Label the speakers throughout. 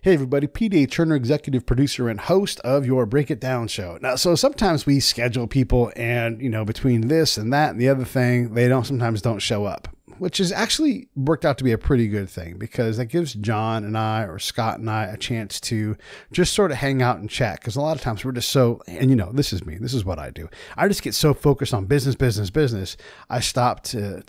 Speaker 1: Hey everybody, Pete A. Turner, executive producer and host of your Break It Down show. Now, so sometimes we schedule people and, between this and that and the other thing, they sometimes don't show up, which has actually worked out to be a pretty good thing because that gives Jon and I or Scott and I a chance to just sort of hang out and chat. Because a lot of times we're just this is me, this is what I do. I just get so focused on business. I stop to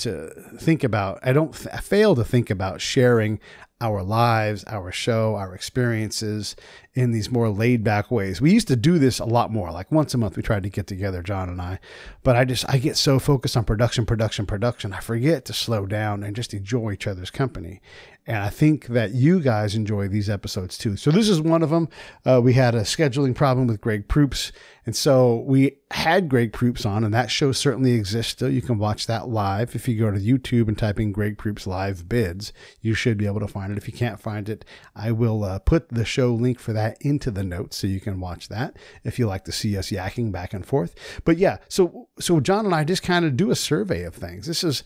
Speaker 1: think about, I fail to think about sharing our lives, our show, our experiences in these more laid back ways. We used to do this a lot more, like once a month we tried to get together, Jon and I, but I get so focused on production. I forget to slow down and just enjoy each other's company. And I think that you guys enjoy these episodes too. So this is one of them. We had a scheduling problem with Greg Proops. And so we had Greg Proops on, and that show certainly exists still. You can watch that live. If you go to YouTube and type in Greg Proops live bids, you should be able to find it. If you can't find it, I will put the show link for that into the notes so you can watch that if you like to see us yakking back and forth. But yeah, so Jon and I just kind of do a survey of things. This is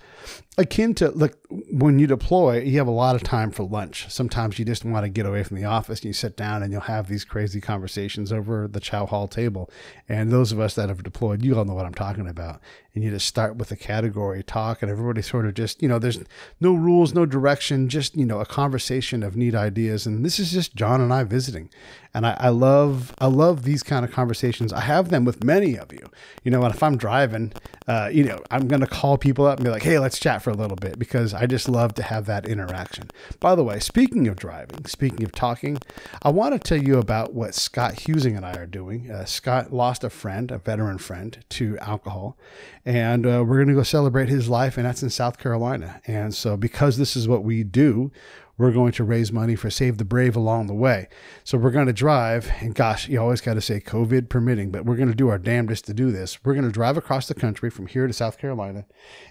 Speaker 1: akin to, look, when you deploy, you have a lot of time for lunch. Sometimes you just want to get away from the office and you sit down and you'll have these crazy conversations over the chow hall table. And those of us that have deployed, you all know what I'm talking about. And you just start with a category talk and everybody sort of just, there's no rules, no direction, just, a conversation of neat ideas. And this is just Jon and I visiting. And I love these kind of conversations. I have them with many of you. And if I'm driving, I'm going to call people up and be like, hey, let's chat for a little bit, because I just love to have that interaction. By the way, speaking of driving, speaking of talking, I want to tell you about what Scott Husing and I are doing. Scott lost a veteran friend, to alcohol, and we're going to go celebrate his life, and that's in South Carolina. And so because this is what we do, we're going to raise money for Save the Brave along the way. So we're going to drive, and gosh, you always got to say COVID permitting, but we're going to do our damnedest to do this. We're going to drive across the country from here to South Carolina,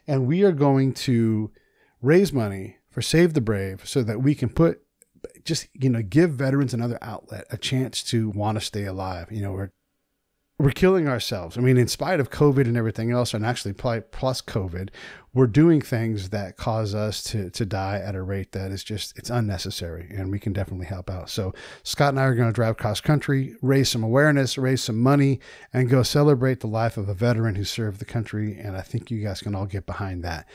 Speaker 1: and we are going to raise money for Save the Brave so that we can give veterans another outlet, a chance to want to stay alive. We're killing ourselves. I mean, in spite of COVID and everything else, and actually plus COVID, we're doing things that cause us to die at a rate that is it's unnecessary, and we can definitely help out. So Scott and I are going to drive cross country, raise some awareness, raise some money, and go celebrate the life of a veteran who served the country. And I think you guys can all get behind that.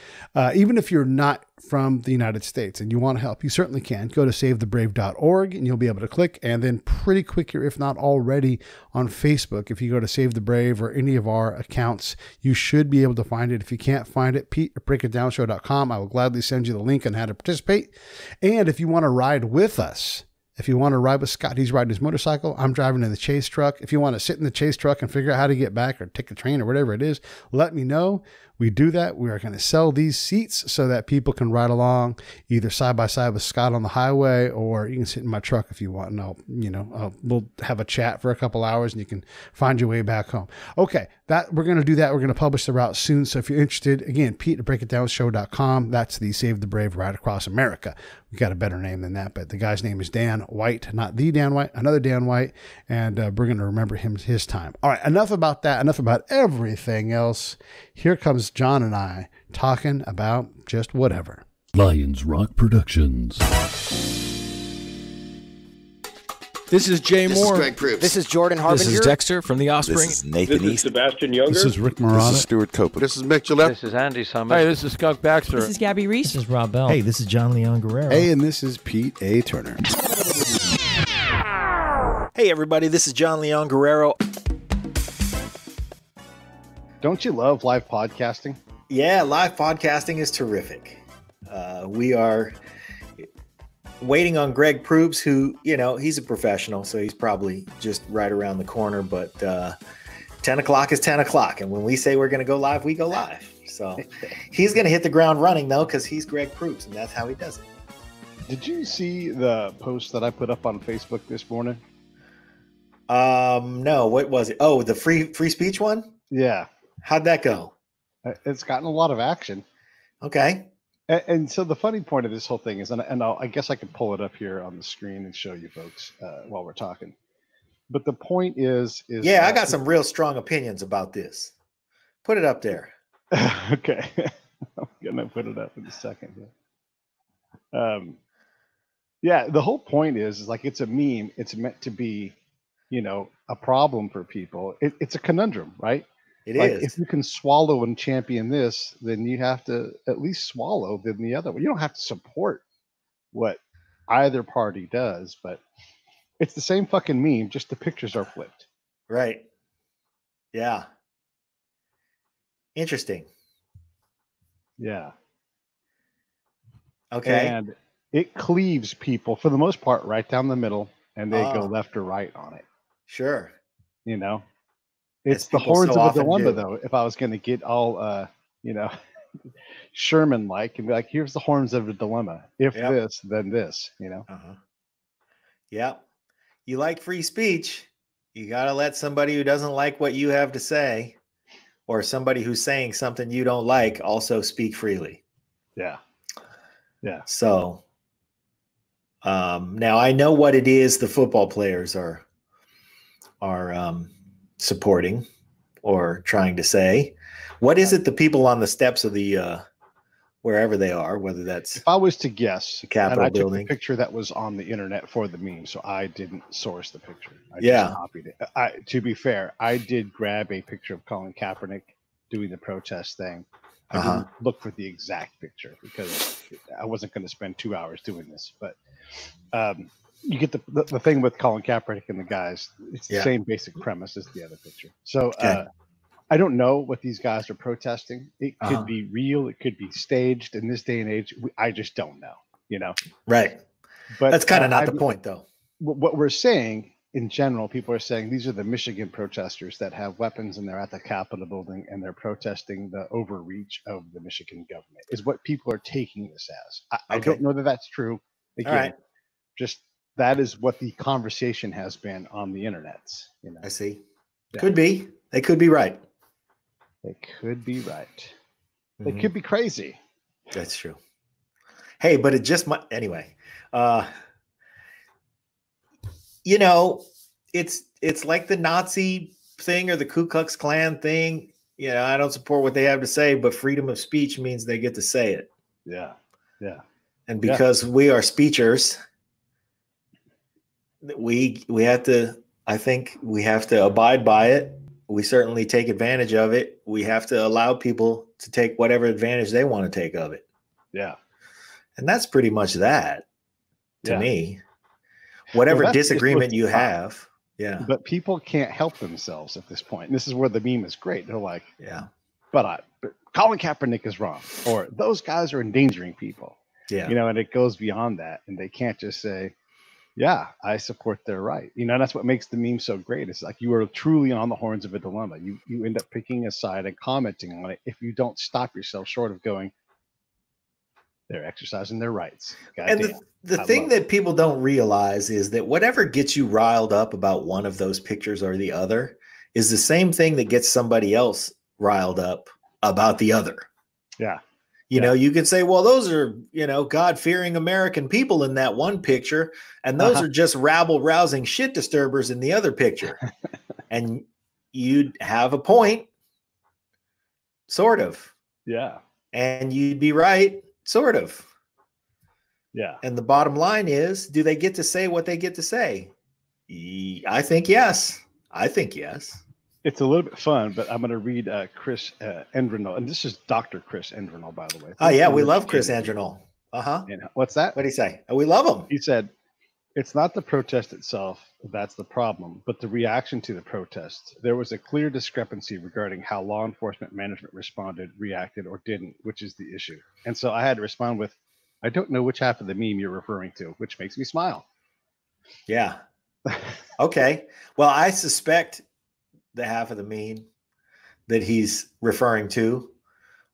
Speaker 1: Even if you're not from the United States and you want to help, you certainly can. Go to savethebrave.org and you'll be able to click, and then pretty quick here, if not already, on Facebook. If you go to Save the Brave or any of our accounts, you should be able to find it. If you can't find it, Pete at breakitdownshow.com. I will gladly send you the link on how to participate. And if you want to ride with us, if you want to ride with Scott, he's riding his motorcycle, I'm driving in the chase truck. If you want to sit in the chase truck and figure out how to get back or take a train or whatever it is, let me know. We do that. We are going to sell these seats so that people can ride along either side by side with Scott on the highway, or you can sit in my truck if you want. And we'll have a chat for a couple hours and you can find your way back home. Okay. We're going to do that. We're going to publish the route soon. So if you're interested, again, Pete at breakitdownshow.com. That's the Save the Brave Ride Across America. We got a better name than that, but the guy's name is Dan White, not the Dan White, another Dan White. And we're going to remember his time. All right. Enough about that. Enough about everything else. Here comes Jon and I talking about just whatever.
Speaker 2: Lions Rock Productions.
Speaker 3: This is Jay Moore.
Speaker 4: This is Greg Proops.
Speaker 5: This is Jordan Harbinger.
Speaker 3: This is Dexter from The Offspring.
Speaker 4: This is Nathan
Speaker 6: This is
Speaker 4: East.
Speaker 6: Sebastian Younger.
Speaker 1: This is Rick Marotta.
Speaker 4: This is Stuart Copeland.
Speaker 7: This is Mick Gillette.
Speaker 8: This is Andy Summers.
Speaker 3: Hey, this is Skunk Baxter.
Speaker 9: This is Gabby Reese.
Speaker 10: This is Rob Bell.
Speaker 11: Hey, this is John Leon Guerrero.
Speaker 1: Hey, and this is Pete A. Turner.
Speaker 11: Hey, everybody, this is John Leon Guerrero.
Speaker 1: Don't you love live podcasting?
Speaker 11: Yeah, live podcasting is terrific. We are waiting on Greg Proops, who, he's a professional, so he's probably just right around the corner. But 10 o'clock is 10 o'clock. And when we say we're going to go live, we go live. So he's going to hit the ground running, though, because he's Greg Proops, and that's how he does it.
Speaker 1: Did you see the post that I put up on Facebook this morning?
Speaker 11: No, what was it? Oh, the free speech one?
Speaker 1: Yeah.
Speaker 11: How'd that go?
Speaker 1: It's gotten a lot of action.
Speaker 11: Okay.
Speaker 1: And so the funny point of this whole thing is, I guess I could pull it up here on the screen and show you folks while we're talking. But the point is
Speaker 11: yeah, I got some real strong opinions about this. Put it up there.
Speaker 1: Okay. I'm going to put it up in a second here. Yeah, the whole point is like it's a meme. It's meant to be, a problem for people. It's a conundrum, right?
Speaker 11: It
Speaker 1: Like if
Speaker 11: is.
Speaker 1: you can swallow and champion this, then you have to at least swallow then the other one. You don't have to support what either party does, but it's the same fucking meme, just the pictures are flipped.
Speaker 11: Right. Yeah. Interesting.
Speaker 1: Yeah.
Speaker 11: Okay.
Speaker 1: And it cleaves people for the most part right down the middle, and they go
Speaker 11: Oh,
Speaker 1: left or right on it.
Speaker 11: sure.
Speaker 1: You know,
Speaker 11: As
Speaker 1: it's the
Speaker 11: people
Speaker 1: horns
Speaker 11: so
Speaker 1: of a
Speaker 11: often
Speaker 1: dilemma,
Speaker 11: do.
Speaker 1: though. If I was going to get all, Sherman like and be like, here's the horns of a dilemma. If
Speaker 11: Yep.
Speaker 1: this, then this,
Speaker 11: Uh-huh. Yep. You like free speech. You got to let somebody who doesn't like what you have to say, or somebody who's saying something you don't like, also speak freely.
Speaker 1: Yeah. Yeah.
Speaker 11: So now I know what it is the football players are supporting or trying to say. What is it the people on the steps of the wherever they are, whether that's
Speaker 1: If I was to guess,
Speaker 11: the Capitol
Speaker 1: and I took
Speaker 11: building?
Speaker 1: the picture that was on the internet for the meme, so I didn't source the picture. I
Speaker 11: Yeah.
Speaker 1: just copied it. To be fair, I did grab a picture of Colin Kaepernick doing the protest thing. I didn't look for the exact picture because I wasn't going to spend 2 hours doing this. But you get the thing with Colin Kaepernick and the guys. It's the same basic premise as the other picture. So I don't know what these guys are protesting. It could be real. It could be staged. In this day and age, I just don't know,
Speaker 11: Right.
Speaker 1: But
Speaker 11: that's kind of not the point, though.
Speaker 1: What we're saying in general, people are saying these are the Michigan protesters that have weapons and they're at the Capitol building and they're protesting the overreach of the Michigan government is what people are taking this as. I don't know that that's true. Again,
Speaker 11: all right.
Speaker 1: Just that is what the conversation has been on the internet.
Speaker 11: I see.
Speaker 1: Yeah.
Speaker 11: Could be. They could be right.
Speaker 1: They could be right. They could be crazy.
Speaker 11: That's true. Hey, but it just might anyway. It's like the Nazi thing or the Ku Klux Klan thing. I don't support what they have to say, but freedom of speech means they get to say it.
Speaker 1: Yeah. Yeah.
Speaker 11: And because we are speechers, we have to, I think we have to abide by it. We certainly take advantage of it. We have to allow people to take whatever advantage they want to take of it.
Speaker 1: Yeah.
Speaker 11: And that's pretty much that to me. Whatever disagreement you have. Yeah.
Speaker 1: But people can't help themselves at this point. And this is where the meme is great. They're like, but Colin Kaepernick is wrong, or those guys are endangering people.
Speaker 11: Yeah.
Speaker 1: And it goes beyond that. And they can't just say, yeah, I support their right. That's what makes the meme so great. It's like you are truly on the horns of a dilemma. You end up picking a side and commenting on it if you don't stop yourself short of going, they're exercising their rights.
Speaker 11: And the thing that people don't realize is that whatever gets you riled up about one of those pictures or the other is the same thing that gets somebody else riled up about the other.
Speaker 1: Yeah.
Speaker 11: You can say, well, those are, God-fearing American people in that one picture, and those are just rabble-rousing shit disturbers in the other picture. And you'd have a point, sort of.
Speaker 1: Yeah.
Speaker 11: And you'd be right, sort of.
Speaker 1: Yeah.
Speaker 11: And the bottom line is, do they get to say what they get to say? I think yes.
Speaker 1: It's a little bit fun, but I'm going to read Chris Endrenol. And this is Dr. Chris Endrenol, by the way.
Speaker 11: Oh, yeah. We love Chris Endrenol.
Speaker 1: And what's that?
Speaker 11: What did he say? We love him.
Speaker 1: He said, it's not the protest itself that's the problem, but the reaction to the protest. There was a clear discrepancy regarding how law enforcement management responded, reacted, or didn't, which is the issue. And so I had to respond with, I don't know which half of the meme you're referring to, which makes me smile.
Speaker 11: Yeah. Okay. Well, I suspect the half of the meme that he's referring to,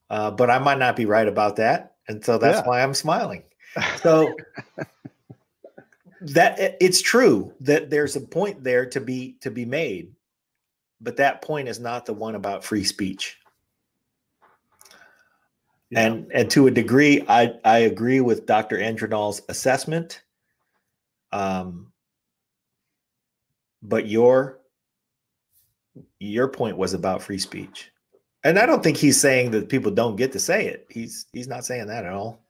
Speaker 11: but I might not be right about that. And so that's why I'm smiling. So that it's true that there's a point there to be made, but that point is not the one about free speech. Yeah. And to a degree, I agree with Dr. Endrenol's assessment. But your point was about free speech. And I don't think he's saying that people don't get to say it. He's not saying that at all.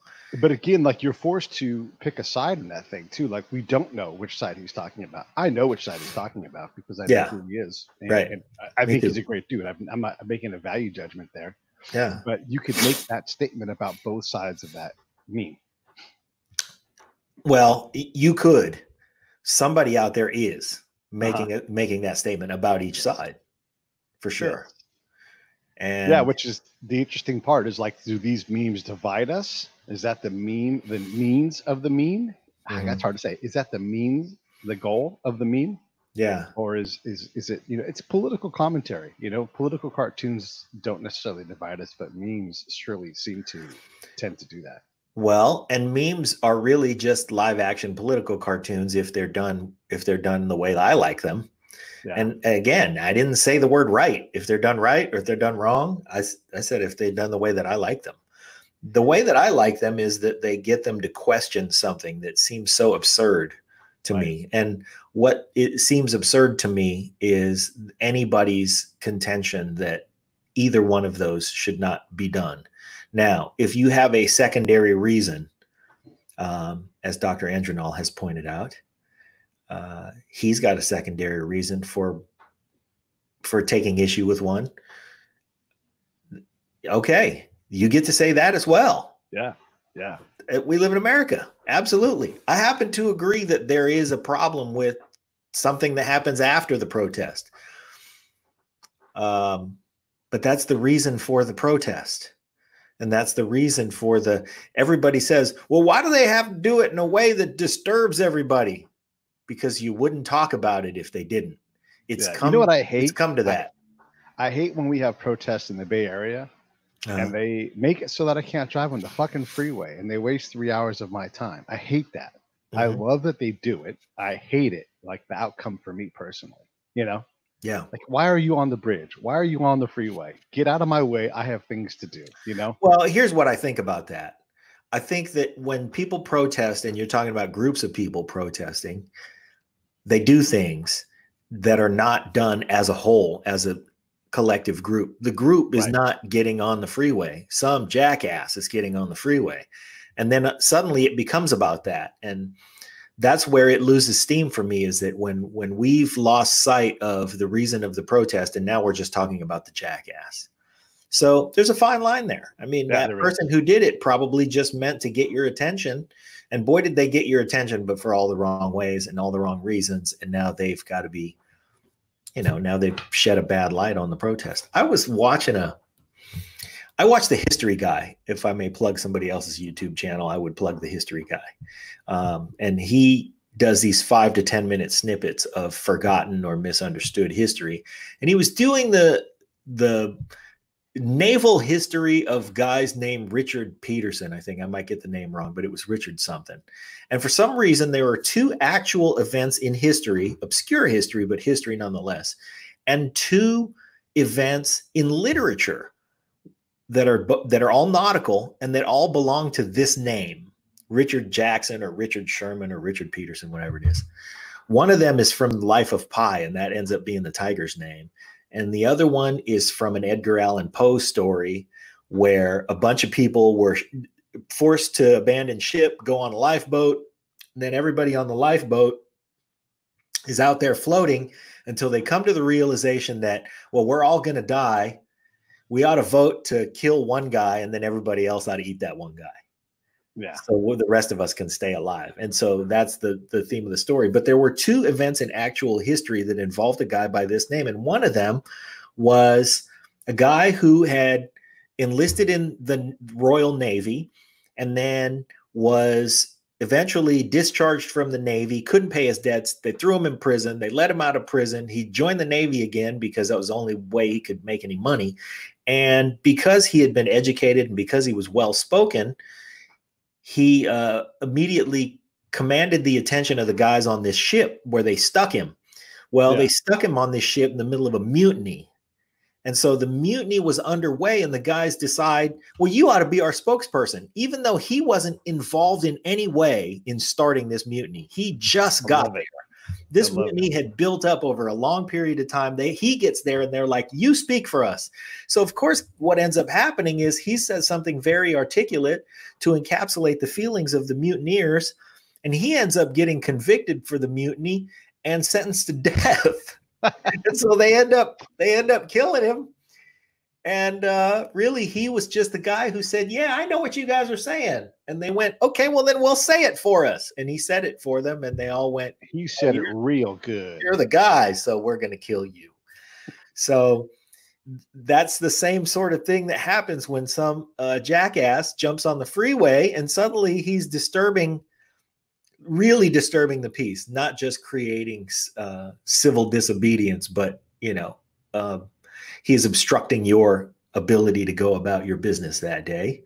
Speaker 1: But again, like you're forced to pick a side in that thing too. Like we don't know which side he's talking about. I know which side he's talking about because I know who he is. And,
Speaker 11: right.
Speaker 1: And I think he's a great dude. I'm not making a value judgment there.
Speaker 11: Yeah.
Speaker 1: But you could make that statement about both sides of that meme.
Speaker 11: Well, you could. Somebody out there is making that statement about each side, for sure. And
Speaker 1: yeah, which is the interesting part is like, do these memes divide us? Is that the meme, the means of the meme? That's hard to say. Is that the means, the goal of the meme?
Speaker 11: Yeah.
Speaker 1: Or is it, you know, it's political commentary, you know, political cartoons don't necessarily divide us, but memes surely seem to tend to do that.
Speaker 11: Well, and memes are really just live action political cartoons if they're done the way that I like them. Yeah. And again, I didn't say the word right. If they're done right or if they're done wrong, I said if they're done the way that I like them. The way that I like them is that they get them to question something that seems so absurd to me. And what it seems absurd to me is anybody's contention that either one of those should not be done. Now, if you have a secondary reason, as Dr. Andronol has pointed out, he's got a secondary reason for taking issue with one. Okay, you get to say that as well.
Speaker 1: Yeah, yeah.
Speaker 11: We live in America. Absolutely. I happen to agree that there is a problem with something that happens after the protest. But that's the reason for the protest. And that's the reason for everybody says, well, why do they have to do it in a way that disturbs everybody? Because you wouldn't talk about it if they didn't. You know what I hate? It's come to that.
Speaker 1: I hate when we have protests in the Bay Area and they make it so that I can't drive on the fucking freeway and they waste 3 hours of my time. I hate that. I love that they do it. I hate it. Like the outcome for me personally, you know?
Speaker 11: Yeah.
Speaker 1: Like, why are you on the bridge? Why are you on the freeway? Get out of my way. I have things to do, you know?
Speaker 11: Well, here's what I think about that. I think that when people protest, and you're talking about groups of people protesting, they do things that are not done as a whole, as a collective group. The group is not getting on the freeway. Some jackass is getting on the freeway. And then suddenly it becomes about that. And that's where it loses steam for me, is that when we've lost sight of the reason of the protest and now we're just talking about the jackass. So there's a fine line there. I mean, that person who did it probably just meant to get your attention. And boy, did they get your attention, but for all the wrong ways and all the wrong reasons. And now they've got to be, you know, now they've shed a bad light on the protest. I watched The History Guy. If I may plug somebody else's YouTube channel, I would plug The History Guy. And he does these 5 to 10 minute snippets of forgotten or misunderstood history. And he was doing the naval history of guys named Richard Peterson. I think I might get the name wrong, but it was Richard something. And for some reason, there were 2 actual events in history, obscure history, but history nonetheless, and 2 events in literature that are all nautical and that all belong to this name, Richard Jackson or Richard Sherman or Richard Peterson, whatever it is. One of them is from The Life of Pi, and that ends up being the tiger's name. And the other one is from an Edgar Allan Poe story where a bunch of people were forced to abandon ship, go on a lifeboat, and then everybody on the lifeboat is out there floating until they come to the realization that, well, we're all going to die. We ought to vote to kill one guy, and then everybody else ought to eat that one guy. Yeah. So the rest of us can stay alive. And so that's the theme of the story. But there were 2 events in actual history that involved a guy by this name. And one of them was a guy who had enlisted in the Royal Navy and then was eventually discharged from the Navy, couldn't pay his debts. They threw him in prison. They let him out of prison. He joined the Navy again because that was the only way he could make any money. And because he had been educated and because he was well-spoken, he immediately commanded the attention of the guys on this ship where they stuck him. Well, they stuck him on this ship in the middle of a mutiny. And so the mutiny was underway and the guys decide, well, you ought to be our spokesperson, even though he wasn't involved in any way in starting this mutiny. He just got there. This mutiny had built up over a long period of time. He gets there and they're like, you speak for us. So of course, what ends up happening is he says something very articulate to encapsulate the feelings of the mutineers. And he ends up getting convicted for the mutiny and sentenced to death. And so they end up killing him. And really, he was just the guy who said, yeah, I know what you guys are saying. And they went, okay, well, then we'll say it for us. And he said it for them. And they all went,
Speaker 1: he said it real good.
Speaker 11: You're the guy, so we're going to kill you. So that's the same sort of thing that happens when some jackass jumps on the freeway and suddenly he's really disturbing the peace, not just creating civil disobedience, but, he is obstructing your ability to go about your business that day.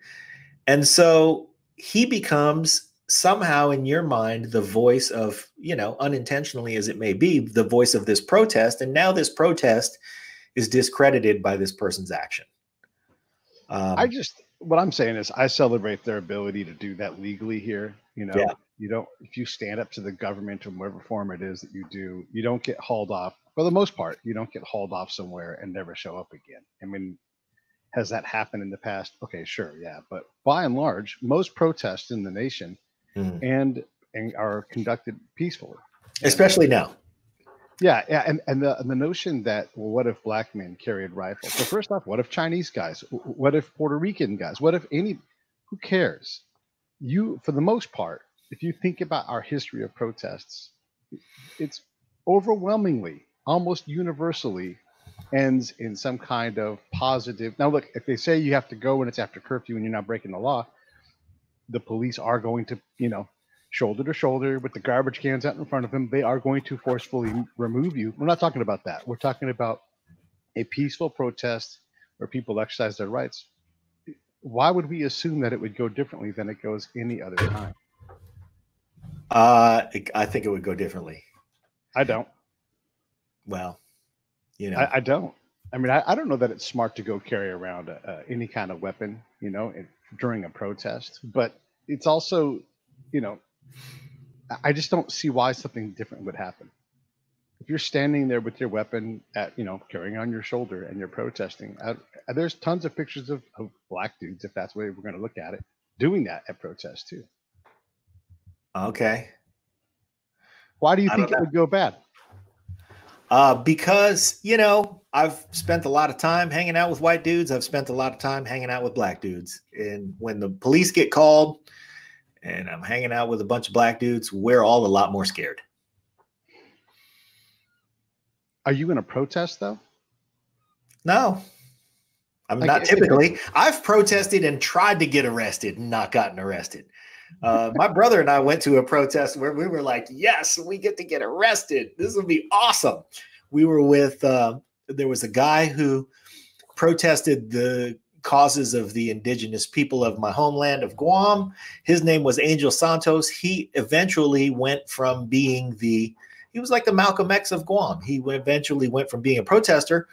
Speaker 11: And so he becomes somehow in your mind the voice of, unintentionally as it may be, the voice of this protest. And now this protest is discredited by this person's action.
Speaker 1: What I'm saying is I celebrate their ability to do that legally here. If you stand up to the government in whatever form it is that you do, you don't get hauled off. For the most part, you don't get hauled off somewhere and never show up again. I mean, has that happened in the past? Okay, sure, yeah. But by and large, most protests in the nation and are conducted peacefully.
Speaker 11: Especially now.
Speaker 1: Yeah, and the notion that, well, what if black men carried rifles? So first off, what if Chinese guys? What if Puerto Rican guys? What if who cares? For the most part, if you think about our history of protests, it's overwhelmingly, almost universally, ends in some kind of positive. Now, look, if they say you have to go when it's after curfew and you're not breaking the law, the police are going to, shoulder to shoulder with the garbage cans out in front of them, they are going to forcefully remove you. We're not talking about that. We're talking about a peaceful protest where people exercise their rights. Why would we assume that it would go differently than it goes any other time?
Speaker 11: I think it would go differently.
Speaker 1: I don't.
Speaker 11: Well,
Speaker 1: I don't. I mean, I don't know that it's smart to go carry around any kind of weapon, during a protest. But it's also, I just don't see why something different would happen. If you're standing there with your weapon at, carrying on your shoulder and you're protesting, there's tons of pictures of black dudes, if that's the way we're going to look at it, doing that at protests too.
Speaker 11: Okay.
Speaker 1: Why do you think it would go bad?
Speaker 11: Because, I've spent a lot of time hanging out with white dudes. I've spent a lot of time hanging out with black dudes. And when the police get called and I'm hanging out with a bunch of black dudes, we're all a lot more scared.
Speaker 1: Are you in a protest, though?
Speaker 11: No, I'm not typically. I've protested and tried to get arrested and not gotten arrested. My brother and I went to a protest where we were like, yes, we get to get arrested. This will be awesome. We were with, there was a guy who protested the causes of the indigenous people of my homeland of Guam. His name was Angel Santos. He eventually went from being he was like the Malcolm X of Guam. He eventually went from being a protester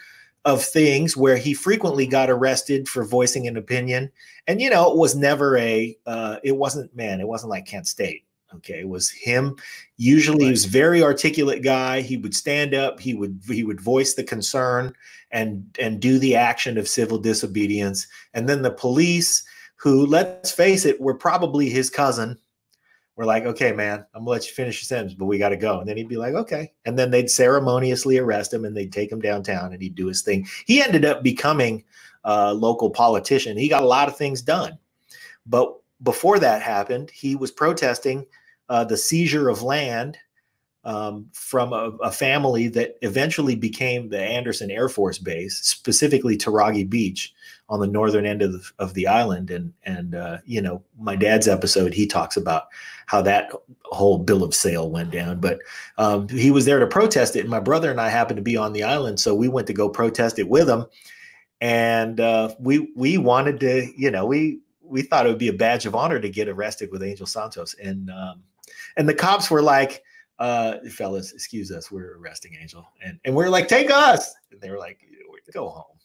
Speaker 11: of things where he frequently got arrested for voicing an opinion. And, it was never it wasn't like Kent State. Okay. It was him. Usually he was a very articulate guy. He would stand up, he would voice the concern and do the action of civil disobedience. And then the police, who, let's face it, were probably his cousin, were like, okay, man, I'm gonna let you finish your sentence, but we got to go. And then he'd be like, okay. And then they'd ceremoniously arrest him and they'd take him downtown and he'd do his thing. He ended up becoming a local politician. He got a lot of things done. But before that happened, he was protesting the seizure of land from a family that eventually became the Anderson Air Force Base, specifically Taragi Beach on the northern end of the island. And my dad's episode, he talks about how that whole bill of sale went down. But he was there to protest it. And my brother and I happened to be on the island. So we went to go protest it with him. And we wanted to, we thought it would be a badge of honor to get arrested with Angel Santos. And the cops were like, fellas, excuse us, we're arresting Angel. And we're like, take us. And they were like, go home.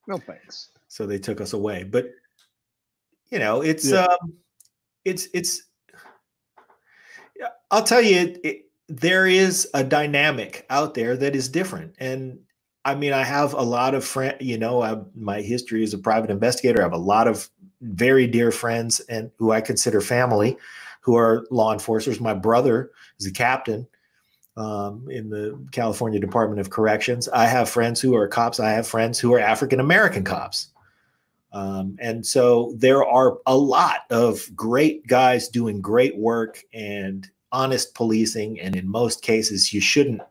Speaker 1: No thanks.
Speaker 11: So they took us away. But, it's I'll tell you, there is a dynamic out there that is different. And I mean, I have a lot of friends, my history as a private investigator. I have a lot of very dear friends and who I consider family who are law enforcers. My brother is a captain in the California Department of Corrections. I have friends who are cops. I have friends who are African-American cops. And so there are a lot of great guys doing great work and honest policing. And in most cases, you shouldn't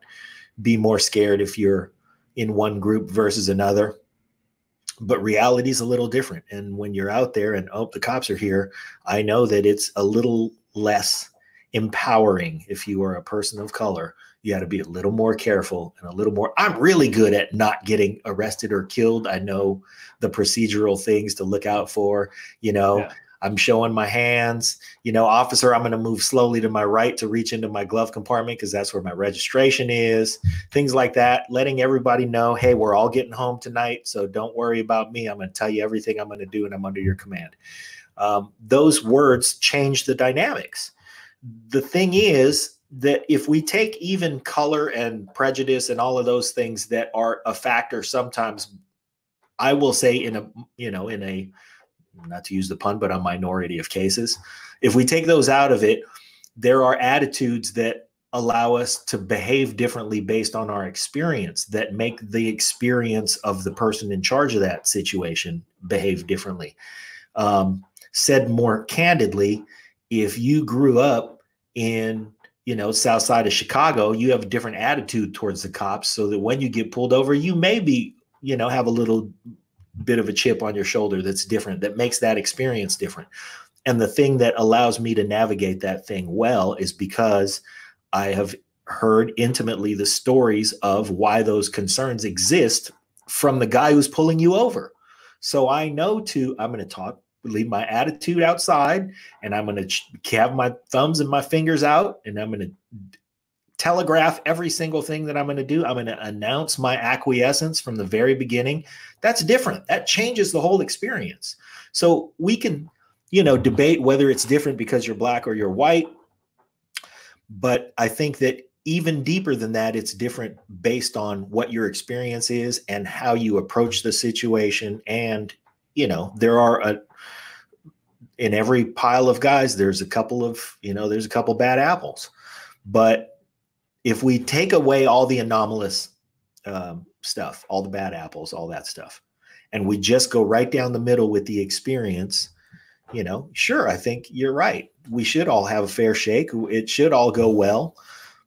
Speaker 11: be more scared if you're in one group versus another. But reality is a little different. And when you're out there and, oh, the cops are here, I know that it's a little less empowering. If you are a person of color, you got to be a little more careful and a little more. I'm really good at not getting arrested or killed. I know the procedural things to look out for, Yeah. I'm showing my hands, officer, I'm going to move slowly to my right to reach into my glove compartment because that's where my registration is, things like that, letting everybody know, hey, we're all getting home tonight, so don't worry about me. I'm going to tell you everything I'm going to do, and I'm under your command. Those words change the dynamics. The thing is that if we take even color and prejudice and all of those things that are a factor sometimes, I will say in a not to use the pun, but a minority of cases, if we take those out of it, there are attitudes that allow us to behave differently based on our experience that make the experience of the person in charge of that situation behave differently. Said more candidly, if you grew up in, south side of Chicago, you have a different attitude towards the cops, so that when you get pulled over, you may be, have a little bit of a chip on your shoulder that's different, that makes that experience different. And the thing that allows me to navigate that thing well is because I have heard intimately the stories of why those concerns exist from the guy who's pulling you over. So I know I'm going to leave my attitude outside, and I'm going to have my thumbs and my fingers out, and I'm going to telegraph every single thing that I'm going to do. I'm going to announce my acquiescence from the very beginning. That's different. That changes the whole experience. So we can, debate whether it's different because you're black or you're white. But I think that even deeper than that, it's different based on what your experience is and how you approach the situation. And, there are in every pile of guys, there's a couple bad apples. But if we take away all the anomalous stuff, all the bad apples, all that stuff, and we just go right down the middle with the experience, sure, I think you're right. We should all have a fair shake. It should all go well.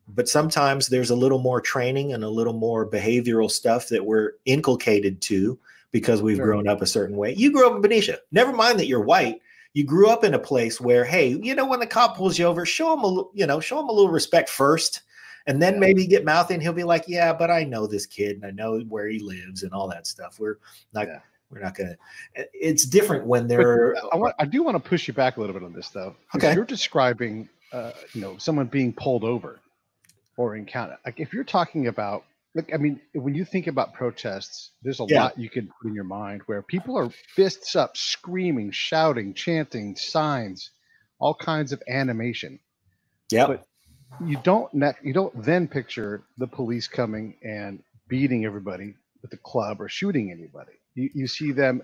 Speaker 11: But sometimes there's a little more training and a little more behavioral stuff that we're inculcated to because we've grown up a certain way. You grew up in Benicia. Never mind that you're white. You grew up in a place where, hey, when the cop pulls you over, show him a little respect first. And then maybe get mouthy, and he'll be like, yeah, but I know this kid and I know where he lives and all that stuff. We're not going to, it's different when they're.
Speaker 4: I do want to push you back a little bit on this though.
Speaker 11: Okay.
Speaker 4: You're describing, someone being pulled over or encounter. Like if you're talking about, when you think about protests, there's a lot you can put in your mind where people are fists up, screaming, shouting, chanting, signs, all kinds of animation.
Speaker 11: Yeah.
Speaker 4: But you don't then picture the police coming and beating everybody with a club or shooting anybody. You see them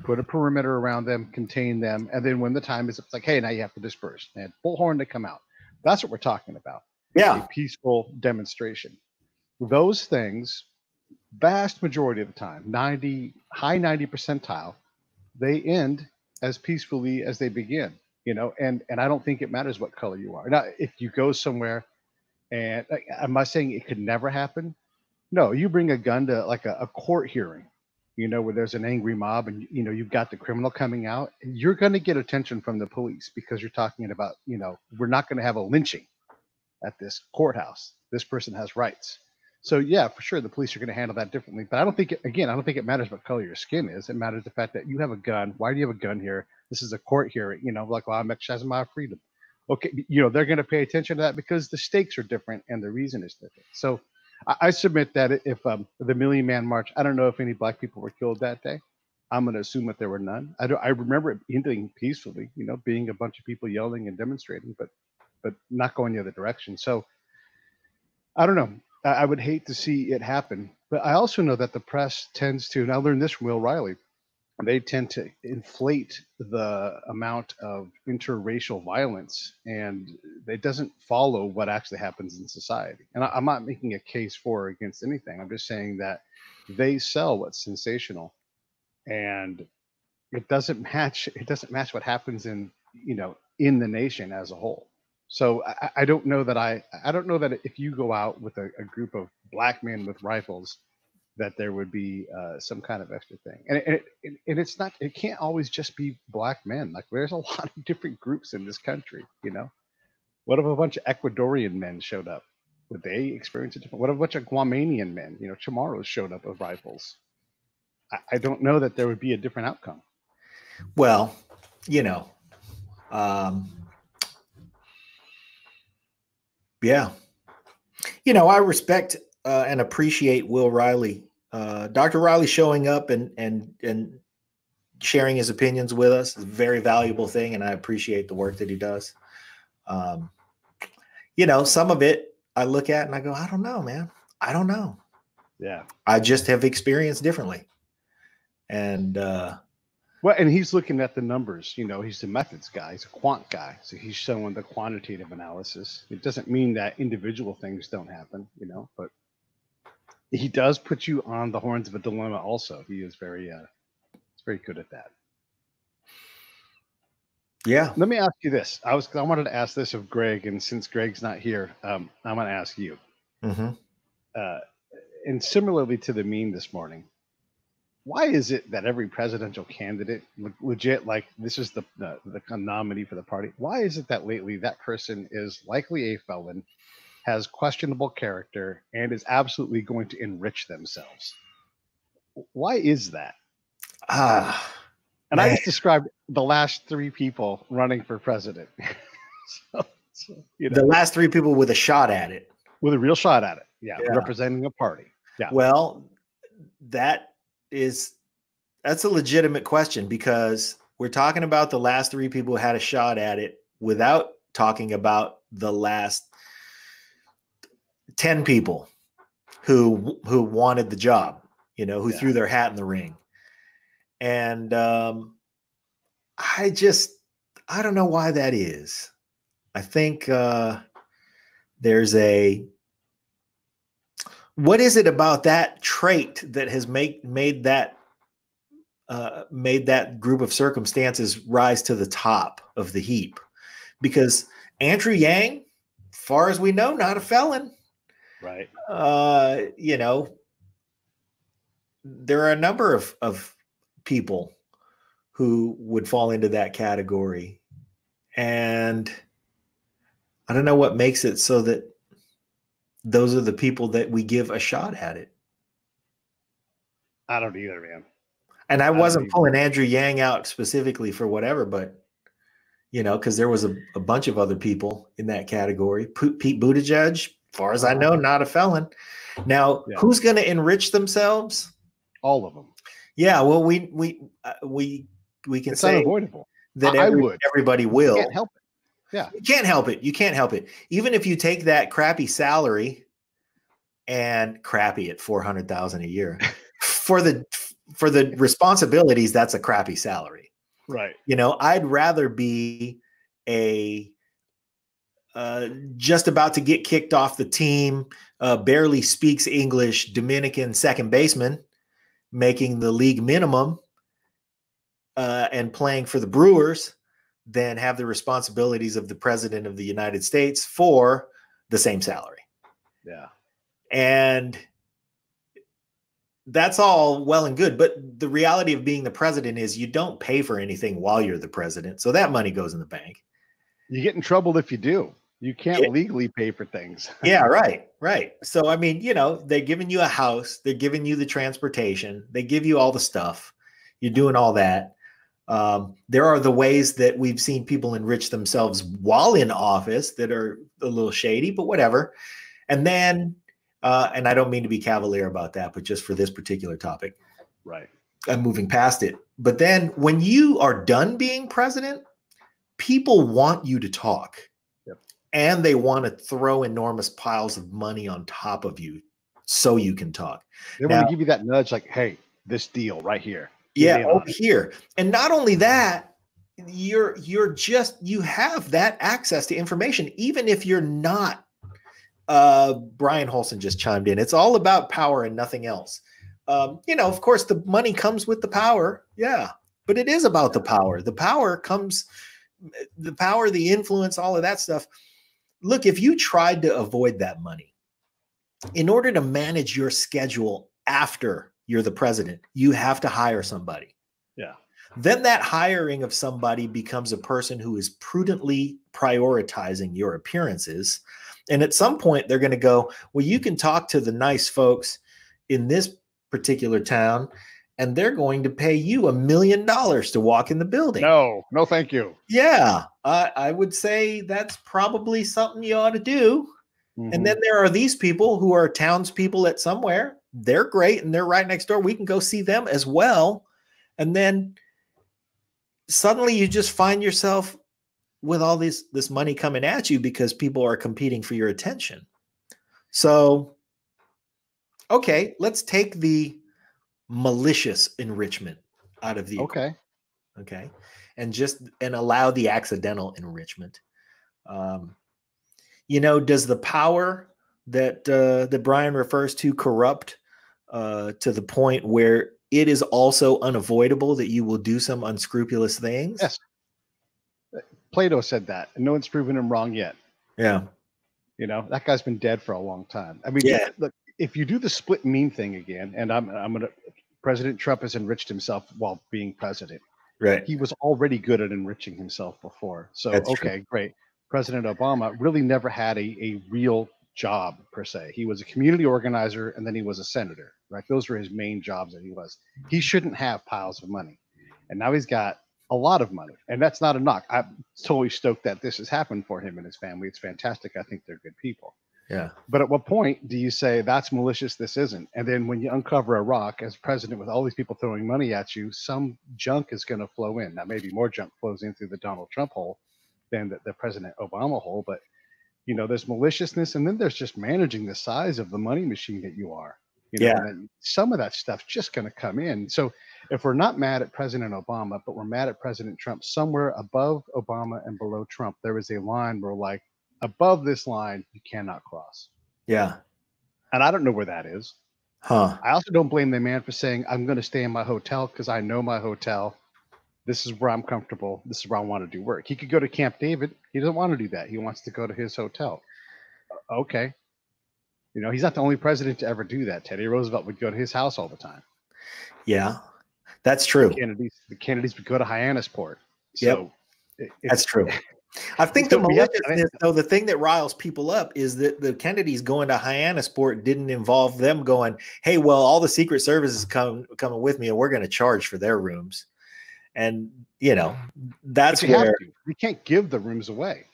Speaker 4: put a perimeter around them, contain them, and then when the time is, it's like, hey, now you have to disperse and bullhorn to come out. That's what we're talking about.
Speaker 11: Yeah,
Speaker 4: a peaceful demonstration. Those things, vast majority of the time, high 90 percentile, they end as peacefully as they begin. And I don't think it matters what color you are. Now, if you go somewhere, and am I saying it could never happen? No, you bring a gun to like a court hearing, where there's an angry mob and, you've got the criminal coming out, and you're going to get attention from the police because you're talking about, we're not going to have a lynching at this courthouse. This person has rights. So yeah, for sure, the police are going to handle that differently. But I don't think it matters what color your skin is. It matters the fact that you have a gun. Why do you have a gun here? This is a court hearing. Well, I'm exercising my freedom. Okay, they're going to pay attention to that because the stakes are different and the reason is different. So I submit that if the Million Man March, I don't know if any black people were killed that day. I'm going to assume that there were none. I remember it ending peacefully, being a bunch of people yelling and demonstrating, but not going the other direction. So I don't know. I would hate to see it happen, but I also know that the press tends to, and I learned this from Will Riley, they tend to inflate the amount of interracial violence, and it doesn't follow what actually happens in society. And I'm not making a case for or against anything. I'm just saying that they sell what's sensational, and it doesn't match. It doesn't match what happens in in the nation as a whole. So I don't know that I don't know that if you go out with a group of black men with rifles, that there would be some kind of extra thing. And it's not. It can't always just be black men. Like there's a lot of different groups in this country. What if a bunch of Ecuadorian men showed up? Would they experience a different? What if a bunch of Guamanian men, Chamorros showed up with rifles? I don't know that there would be a different outcome.
Speaker 11: Well, yeah. I respect and appreciate Will Riley, Dr. Riley showing up and sharing his opinions with us is a very valuable thing, and I appreciate the work that he does. Some of it I look at and I go, I don't know, man. I don't know.
Speaker 4: Yeah.
Speaker 11: I just have experienced differently. And
Speaker 4: and he's looking at the numbers. He's the methods guy. He's a quant guy. So he's showing the quantitative analysis. It doesn't mean that individual things don't happen, but he does put you on the horns of a dilemma also. He is very good at that.
Speaker 11: Yeah.
Speaker 4: Let me ask you this. I wanted to ask this of Greg, and since Greg's not here, I'm going to ask you.
Speaker 11: Mm-hmm.
Speaker 4: And similarly to the meme this morning, why is it that every presidential candidate, legit, like this is the nominee for the party, why is it that lately that person is likely a felon, has questionable character, and is absolutely going to enrich themselves? Why is that? And I just described the last three people running for president.
Speaker 11: The last three people with a shot at it.
Speaker 4: With a real shot at it. Yeah. Representing a party. Yeah.
Speaker 11: Well, that's a legitimate question, because we're talking about the last three people who had a shot at it without talking about the last 10 people who wanted the job, who threw their hat in the ring. And I don't know why that is. I think there's what is it about that trait that has made that group of circumstances rise to the top of the heap? Because Andrew Yang, far as we know, not a felon.
Speaker 4: Right.
Speaker 11: There are a number of people who would fall into that category. And I don't know what makes it so that those are the people that we give a shot at it.
Speaker 4: I don't either, man.
Speaker 11: And I wasn't pulling Andrew Yang out specifically for whatever, but, because there was a bunch of other people in that category. Pete Buttigieg, as far as I know, not a felon. Now, who's going to enrich themselves?
Speaker 4: All of them.
Speaker 11: Yeah, well, we can
Speaker 4: it's
Speaker 11: say
Speaker 4: unavoidable.
Speaker 11: That everybody will.
Speaker 4: You can't help it. Yeah.
Speaker 11: You can't help it. You can't help it. Even if you take that crappy salary, and crappy at $400,000 a year for the responsibilities, that's a crappy salary.
Speaker 4: Right.
Speaker 11: I'd rather be just about to get kicked off the team, barely speaks English, Dominican second baseman, making the league minimum, and playing for the Brewers, than have the responsibilities of the president of the United States for the same salary.
Speaker 4: Yeah.
Speaker 11: And that's all well and good. But the reality of being the president is you don't pay for anything while you're the president. So that money goes in the bank.
Speaker 4: You get in trouble if you do. You can't legally pay for things.
Speaker 11: Yeah, right. So, I mean, they're giving you a house. They're giving you the transportation. They give you all the stuff. You're doing all that. There are the ways that we've seen people enrich themselves while in office that are a little shady, but whatever. And then, and I don't mean to be cavalier about that, but just for this particular topic,
Speaker 4: right,
Speaker 11: I'm moving past it. But then when you are done being president, people want you to talk.
Speaker 4: Yep.
Speaker 11: and they want to throw enormous piles of money on top of you so you can talk.
Speaker 4: They want to give you that nudge, like, "Hey, this deal right here."
Speaker 11: Yeah, over here. And not only that, you have that access to information, even if you're not. Brian Holson just chimed in. It's all about power and nothing else. Of course, the money comes with the power. Yeah, but it is about the power. The power comes, the influence, all of that stuff. Look, if you tried to avoid that money, in order to manage your schedule after you're the president, you have to hire somebody.
Speaker 4: Yeah.
Speaker 11: Then that hiring of somebody becomes a person who is prudently prioritizing your appearances. And at some point, they're going to go, well, you can talk to the nice folks in this particular town, and they're going to pay you $1 million to walk in the building.
Speaker 4: No, thank you.
Speaker 11: Yeah, I would say that's probably something you ought to do. Mm-hmm. And then there are these people who are townspeople at somewhere. They're great, and they're right next door. We can go see them as well. And then suddenly you just find yourself with all this money coming at you because people are competing for your attention. So, okay, let's take the malicious enrichment out of the
Speaker 4: okay,
Speaker 11: and allow the accidental enrichment. Does the power that Brian refers to corrupt to the point where it is also unavoidable that you will do some unscrupulous things?
Speaker 4: Yes. Plato said that, and no one's proven him wrong yet.
Speaker 11: Yeah.
Speaker 4: That guy's been dead for a long time. I mean, look, if you do the split mean thing again, and President Trump has enriched himself while being president.
Speaker 11: Right.
Speaker 4: He was already good at enriching himself before. So,
Speaker 11: That's
Speaker 4: okay,
Speaker 11: true.
Speaker 4: Great. President Obama really never had a real job per se. He was a community organizer, and then he was a senator, right? Those were his main jobs that he was. He shouldn't have piles of money. And now he's got a lot of money, and that's not a knock. I'm totally stoked that this has happened for him and his family. It's fantastic. I think they're good people.
Speaker 11: Yeah.
Speaker 4: But at what point do you say that's malicious, this isn't? And then when you uncover a rock as president with all these people throwing money at you, some junk is going to flow in. Now, maybe more junk flows in through the Donald Trump hole than the President Obama hole. But, there's maliciousness, and then there's just managing the size of the money machine that you are. And some of that stuff's just going to come in. So if we're not mad at President Obama, but we're mad at President Trump, somewhere above Obama and below Trump, there is a line where, like, above this line, you cannot cross.
Speaker 11: Yeah.
Speaker 4: And I don't know where that is.
Speaker 11: Huh.
Speaker 4: I also don't blame the man for saying, I'm going to stay in my hotel because I know my hotel. This is where I'm comfortable. This is where I want to do work. He could go to Camp David. He doesn't want to do that. He wants to go to his hotel. Okay. He's not the only president to ever do that. Teddy Roosevelt would go to his house all the time.
Speaker 11: Yeah, that's true.
Speaker 4: The Kennedys would go to Hyannisport. So
Speaker 11: that's true. I think the maliciousness, though, the thing that riles people up is that the Kennedys going to Hyannisport didn't involve them going, hey, well, all the Secret Service is coming with me, and we're going to charge for their rooms. And, that's where
Speaker 4: you can't give the rooms away.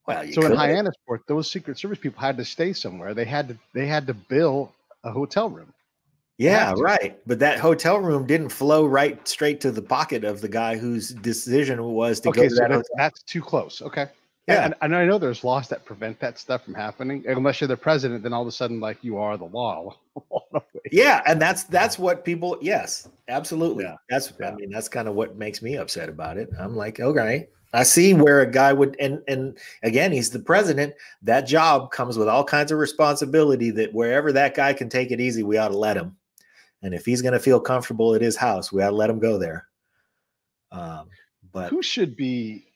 Speaker 11: Well,
Speaker 4: so in Hyannisport, those Secret Service people had to stay somewhere. They had to bill a hotel room.
Speaker 11: Yeah, right. But that hotel room didn't flow right straight to the pocket of the guy whose decision was to go to that hotel.
Speaker 4: That's too close. Okay.
Speaker 11: Yeah.
Speaker 4: And I know there's laws that prevent that stuff from happening. Unless you're the president, then all of a sudden, like, you are the law.
Speaker 11: Yeah. And that's what people, yes, absolutely. Yeah. That's kind of what makes me upset about it. I'm like, okay, I see where a guy would, and again, he's the president. That job comes with all kinds of responsibility that wherever that guy can take it easy, we ought to let him. And if he's going to feel comfortable at his house, we ought to let him go there. But
Speaker 4: who should be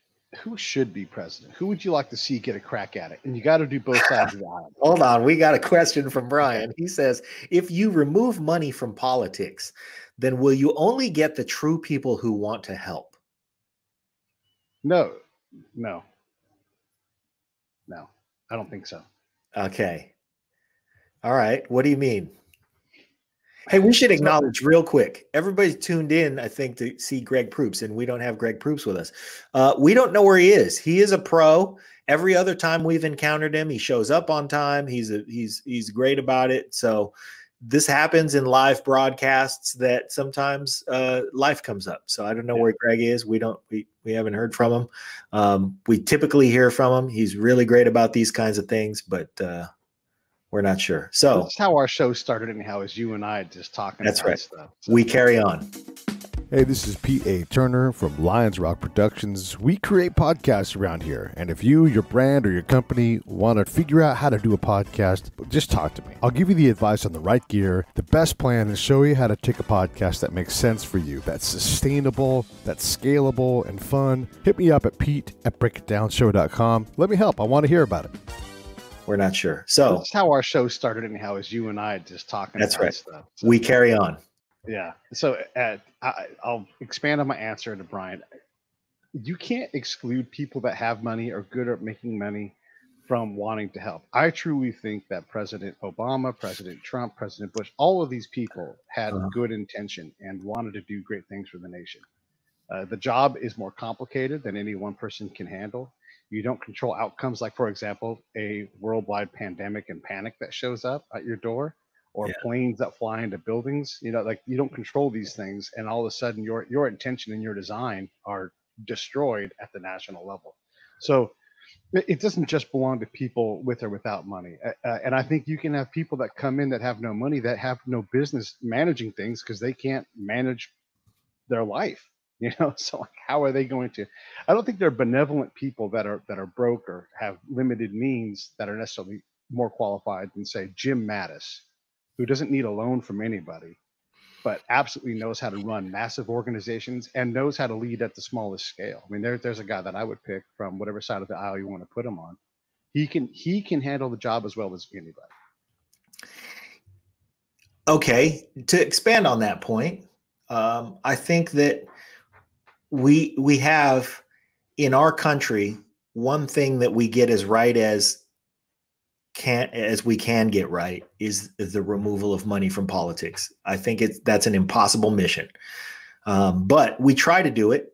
Speaker 4: president? Who would you like to see get a crack at it? And you got to do both sides of the aisle.
Speaker 11: Hold on. We got a question from Brian. He says, if you remove money from politics, then will you only get the true people who want to help?
Speaker 4: No, I don't think so.
Speaker 11: Okay. All right. What do you mean? Hey, we should acknowledge real quick. Everybody's tuned in, I think, to see Greg Proops, and we don't have Greg Proops with us. We don't know where he is. He is a pro. Every other time we've encountered him, he shows up on time. He's great about it. So this happens in live broadcasts that sometimes life comes up. So I don't know where Greg is. We haven't heard from him. We typically hear from him. He's really great about these kinds of things, but we're not sure. So
Speaker 4: that's how our show started anyhow, is you and I just talking
Speaker 11: that's
Speaker 4: about
Speaker 11: right.
Speaker 4: stuff. So.
Speaker 11: We carry on.
Speaker 5: Hey, this is Pete A. Turner from Lions Rock Productions. We create podcasts around here. And if you, your brand, or your company want to figure out how to do a podcast, just talk to me. I'll give you the advice on the right gear, the best plan, and show you how to take a podcast that makes sense for you, that's sustainable, that's scalable, and fun. Hit me up at pete@breakitdownshow.com. Let me help. I want to hear about it.
Speaker 11: We're not sure. So
Speaker 4: that's how our show started anyhow, is you and I just talking
Speaker 11: that's
Speaker 4: about
Speaker 11: right.
Speaker 4: stuff. So.
Speaker 11: We carry on.
Speaker 4: Yeah. So I'll expand on my answer to Brian. You can't exclude people that have money or good at making money from wanting to help. I truly think that President Obama, President Trump, President Bush, all of these people had good intention and wanted to do great things for the nation. The job is more complicated than any one person can handle. You don't control outcomes like, for example, a worldwide pandemic and panic that shows up at your door. Or planes that fly into buildings, like you don't control these things, and all of a sudden your intention and your design are destroyed at the national level. So it doesn't just belong to people with or without money. And I think you can have people that come in that have no money, that have no business managing things because they can't manage their life. So like, how are they going to? I don't think they're benevolent people that are broke or have limited means that are necessarily more qualified than, say, Jim Mattis, who doesn't need a loan from anybody, but absolutely knows how to run massive organizations and knows how to lead at the smallest scale. I mean, there's a guy that I would pick from whatever side of the aisle you want to put him on. He can handle the job as well as anybody.
Speaker 11: Okay, to expand on that point, I think that we have in our country one thing that we get as right as we can get right is the removal of money from politics. I think that's an impossible mission. But we try to do it.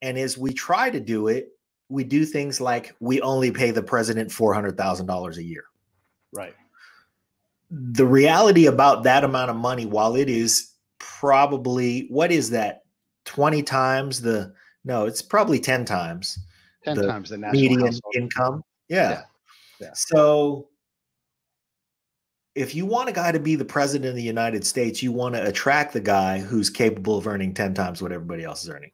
Speaker 11: And as we try to do it, we do things like we only pay the president $400,000 a year.
Speaker 4: Right.
Speaker 11: The reality about that amount of money, while it is probably, what is that? 20 times it's probably 10 times.
Speaker 4: 10 times the national
Speaker 11: median
Speaker 4: household
Speaker 11: income. Yeah.
Speaker 4: Yeah.
Speaker 11: So if you want a guy to be the president of the United States, you want to attract the guy who's capable of earning 10 times what everybody else is earning.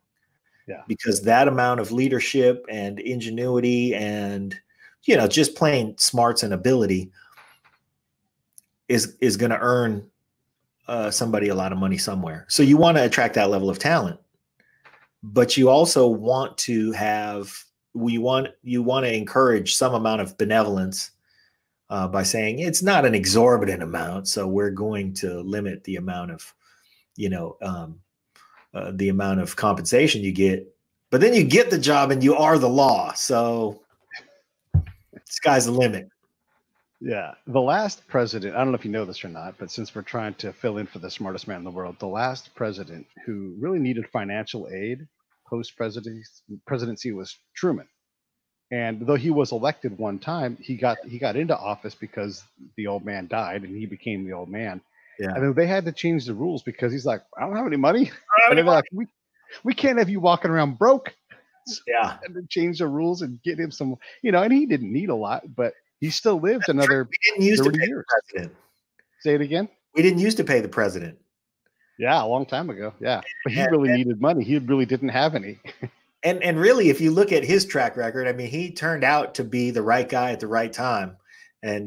Speaker 4: Yeah.
Speaker 11: Because that amount of leadership and ingenuity and, just plain smarts and ability is going to earn somebody a lot of money somewhere. So you want to attract that level of talent, but you also want to encourage some amount of benevolence by saying it's not an exorbitant amount, so we're going to limit the amount of, the amount of compensation you get. But then you get the job and you are the law, so sky's the limit.
Speaker 4: Yeah, the last president, I don't know if you know this or not, but since we're trying to fill in for the smartest man in the world, the last president who really needed financial aid post-presidency was Truman. And though he was elected one time, he got into office because the old man died and he became the old man.
Speaker 11: Yeah.
Speaker 4: And then they had to change the rules because he's like, I don't have any money. And they're like, we can't have you walking around broke.
Speaker 11: Yeah.
Speaker 4: And then change the rules and get him some, and he didn't need a lot, but he still lived another 30 years.
Speaker 11: The president.
Speaker 4: Say it again.
Speaker 11: We didn't used to pay the president.
Speaker 4: Yeah, a long time ago. Yeah, but he really needed money. He really didn't have any.
Speaker 11: And really, if you look at his track record, I mean, he turned out to be the right guy at the right time. And,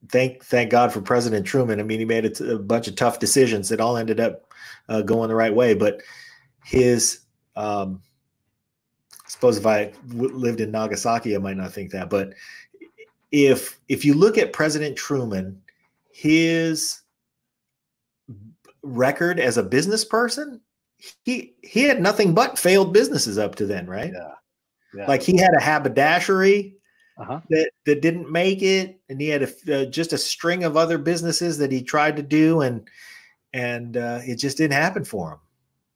Speaker 11: thank God for President Truman. I mean, he made a bunch of tough decisions that all ended up going the right way. But his, I suppose if I lived in Nagasaki, I might not think that. But if you look at President Truman, his record as a business person, he had nothing but failed businesses up to then, right?
Speaker 4: Yeah.
Speaker 11: Like he had a haberdashery that didn't make it, and he had just a string of other businesses that he tried to do, and it just didn't happen for him.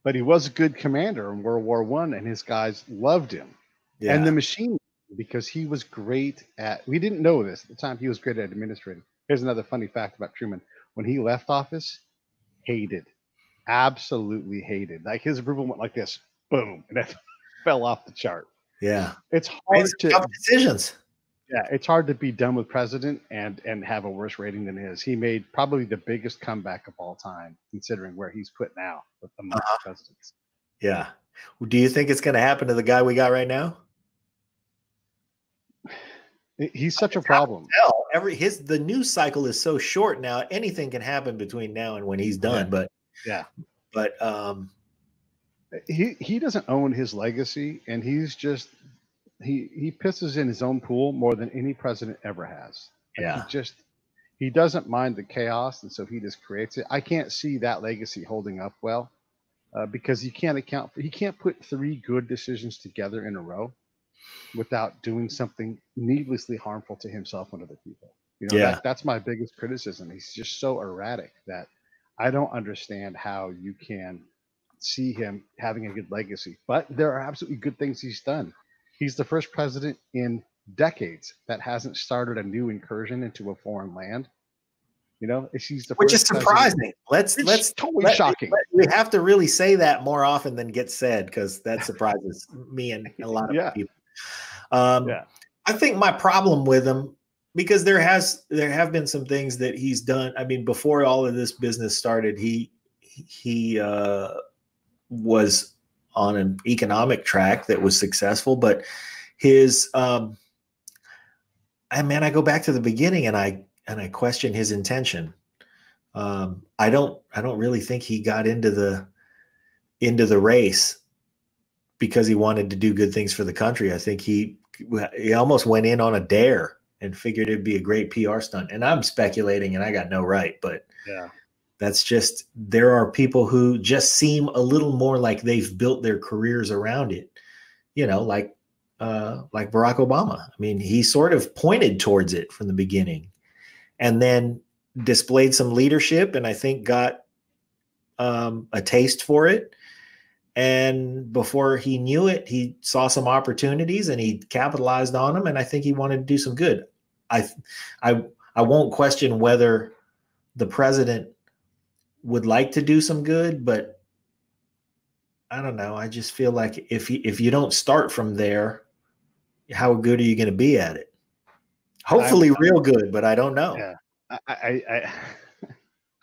Speaker 4: But he was a good commander in World War I, and his guys loved him. And the machine, because he was great at. We didn't know this at the time. He was great at administrating. Here's another funny fact about Truman. When he left office, hated, absolutely hated. Like his approval went like this, boom, and it fell off the chart.
Speaker 11: Yeah.
Speaker 4: It's hard
Speaker 11: Tough decisions.
Speaker 4: Yeah, it's hard to be done with president and have a worse rating than his. He made probably the biggest comeback of all time, considering where he's put now with the presidents.
Speaker 11: Yeah. Do you think it's going to happen to the guy we got right now?
Speaker 4: He's such a problem.
Speaker 11: Hell, the news cycle is so short now. Anything can happen between now and when he's done.
Speaker 4: Yeah.
Speaker 11: But
Speaker 4: he doesn't own his legacy, and he's just he pisses in his own pool more than any president ever has.
Speaker 11: Yeah.
Speaker 4: He doesn't mind the chaos, and so he just creates it. I can't see that legacy holding up well because he can't put 3 good decisions together in a row without doing something needlessly harmful to himself and other people. That's my biggest criticism. He's just so erratic that I don't understand how you can see him having a good legacy. But there are absolutely good things he's done. He's the first president in decades that hasn't started a new incursion into a foreign land. Which is
Speaker 11: surprising. Let's
Speaker 4: totally shocking.
Speaker 11: We have to really say that more often than gets said, because that surprises me and a lot of people. I think my problem with him, because there have been some things that he's done. I mean, before all of this business started, he was on an economic track that was successful, but his I go back to the beginning and I question his intention. I don't really think he got into the race because he wanted to do good things for the country. I think he almost went in on a dare and figured it'd be a great PR stunt. And I'm speculating and I got no right, but that's just, there are people who just seem a little more like they've built their careers around it, like Barack Obama. I mean, he sort of pointed towards it from the beginning and then displayed some leadership, and I think got a taste for it. And before he knew it, he saw some opportunities and he capitalized on them. And I think he wanted to do some good. I won't question whether the president would like to do some good, but I don't know. I just feel like if you don't start from there, how good are you going to be at it? Hopefully real good, but I don't know.
Speaker 4: Yeah.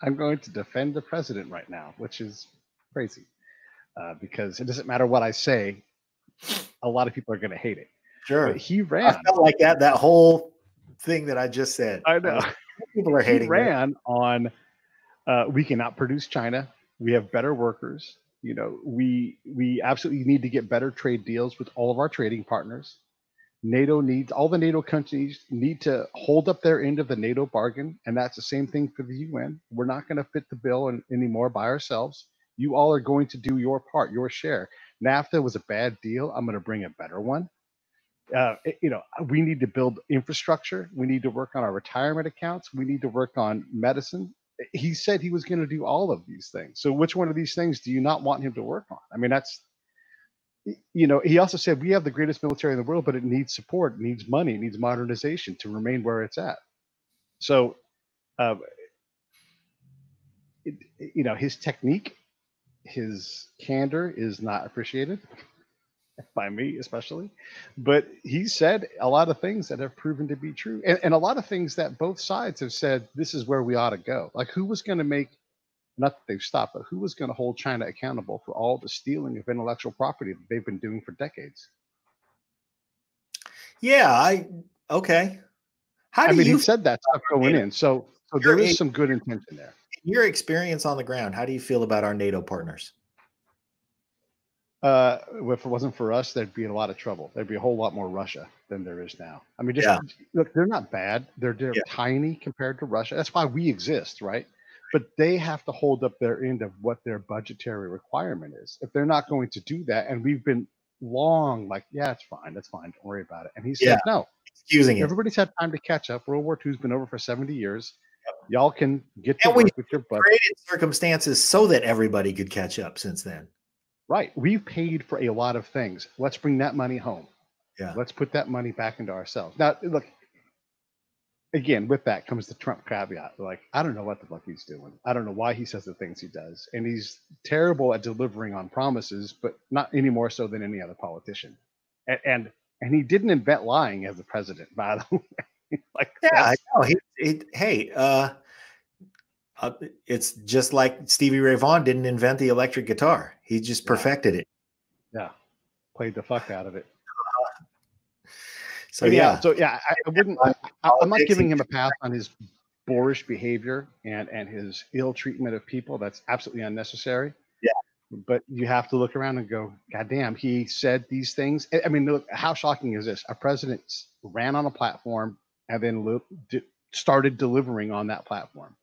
Speaker 4: I'm going to defend the president right now, which is crazy. Because it doesn't matter what I say, a lot of people are going to hate it.
Speaker 11: Sure.
Speaker 4: But he ran.
Speaker 11: I felt like that whole thing that I just said.
Speaker 4: I know.
Speaker 11: People are hating.
Speaker 4: He ran on, we can outproduce China. We have better workers. We absolutely need to get better trade deals with all of our trading partners. All the NATO countries need to hold up their end of the NATO bargain. And that's the same thing for the UN. We're not going to fit the bill anymore by ourselves. You all are going to do your part, your share. NAFTA was a bad deal. I'm going to bring a better one. We need to build infrastructure. We need to work on our retirement accounts. We need to work on medicine. He said he was going to do all of these things. So which one of these things do you not want him to work on? I mean, that's, he also said we have the greatest military in the world, but it needs support, it needs money, it needs modernization to remain where it's at. So, his technique, his candor is not appreciated by me, especially, but he said a lot of things that have proven to be true, and a lot of things that both sides have said, this is where we ought to go. Like, who was going to make, not that they've stopped, but who was going to hold China accountable for all the stealing of intellectual property that they've been doing for decades?
Speaker 11: Yeah. Okay.
Speaker 4: He said that stuff going in. So there is some good intention there.
Speaker 11: Your experience on the ground, how do you feel about our NATO partners?
Speaker 4: If it wasn't for us, there'd be a lot of trouble. There'd be a whole lot more Russia than there is now. I mean, look, they're not bad. They're tiny compared to Russia. That's why we exist, right? But they have to hold up their end of what their budgetary requirement is. If they're not going to do that, and we've been long like, that's fine, don't worry about it. And he said, no,
Speaker 11: excusing it.
Speaker 4: Everybody's had time to catch up. World War II's been over for 70 years. Y'all can get to work with your budget.
Speaker 11: Created circumstances so that everybody could catch up since then.
Speaker 4: Right. We've paid for a lot of things. Let's bring that money home.
Speaker 11: Yeah.
Speaker 4: Let's put that money back into ourselves. Now, look, again, with that comes the Trump caveat. Like, I don't know what the fuck he's doing. I don't know why he says the things he does. And he's terrible at delivering on promises, but not any more so than any other politician. And he didn't invent lying as a president, by the way. Like,
Speaker 11: Yeah, I know. It's just like Stevie Ray Vaughan didn't invent the electric guitar. He just perfected it.
Speaker 4: Yeah. Played the fuck out of it.
Speaker 11: So
Speaker 4: I wouldn't. I'm not giving him a pass on his boorish behavior and his ill treatment of people. That's absolutely unnecessary.
Speaker 11: Yeah.
Speaker 4: But you have to look around and go, God damn, he said these things. I mean, look, how shocking is this? A president ran on a platform and then started delivering on that platform.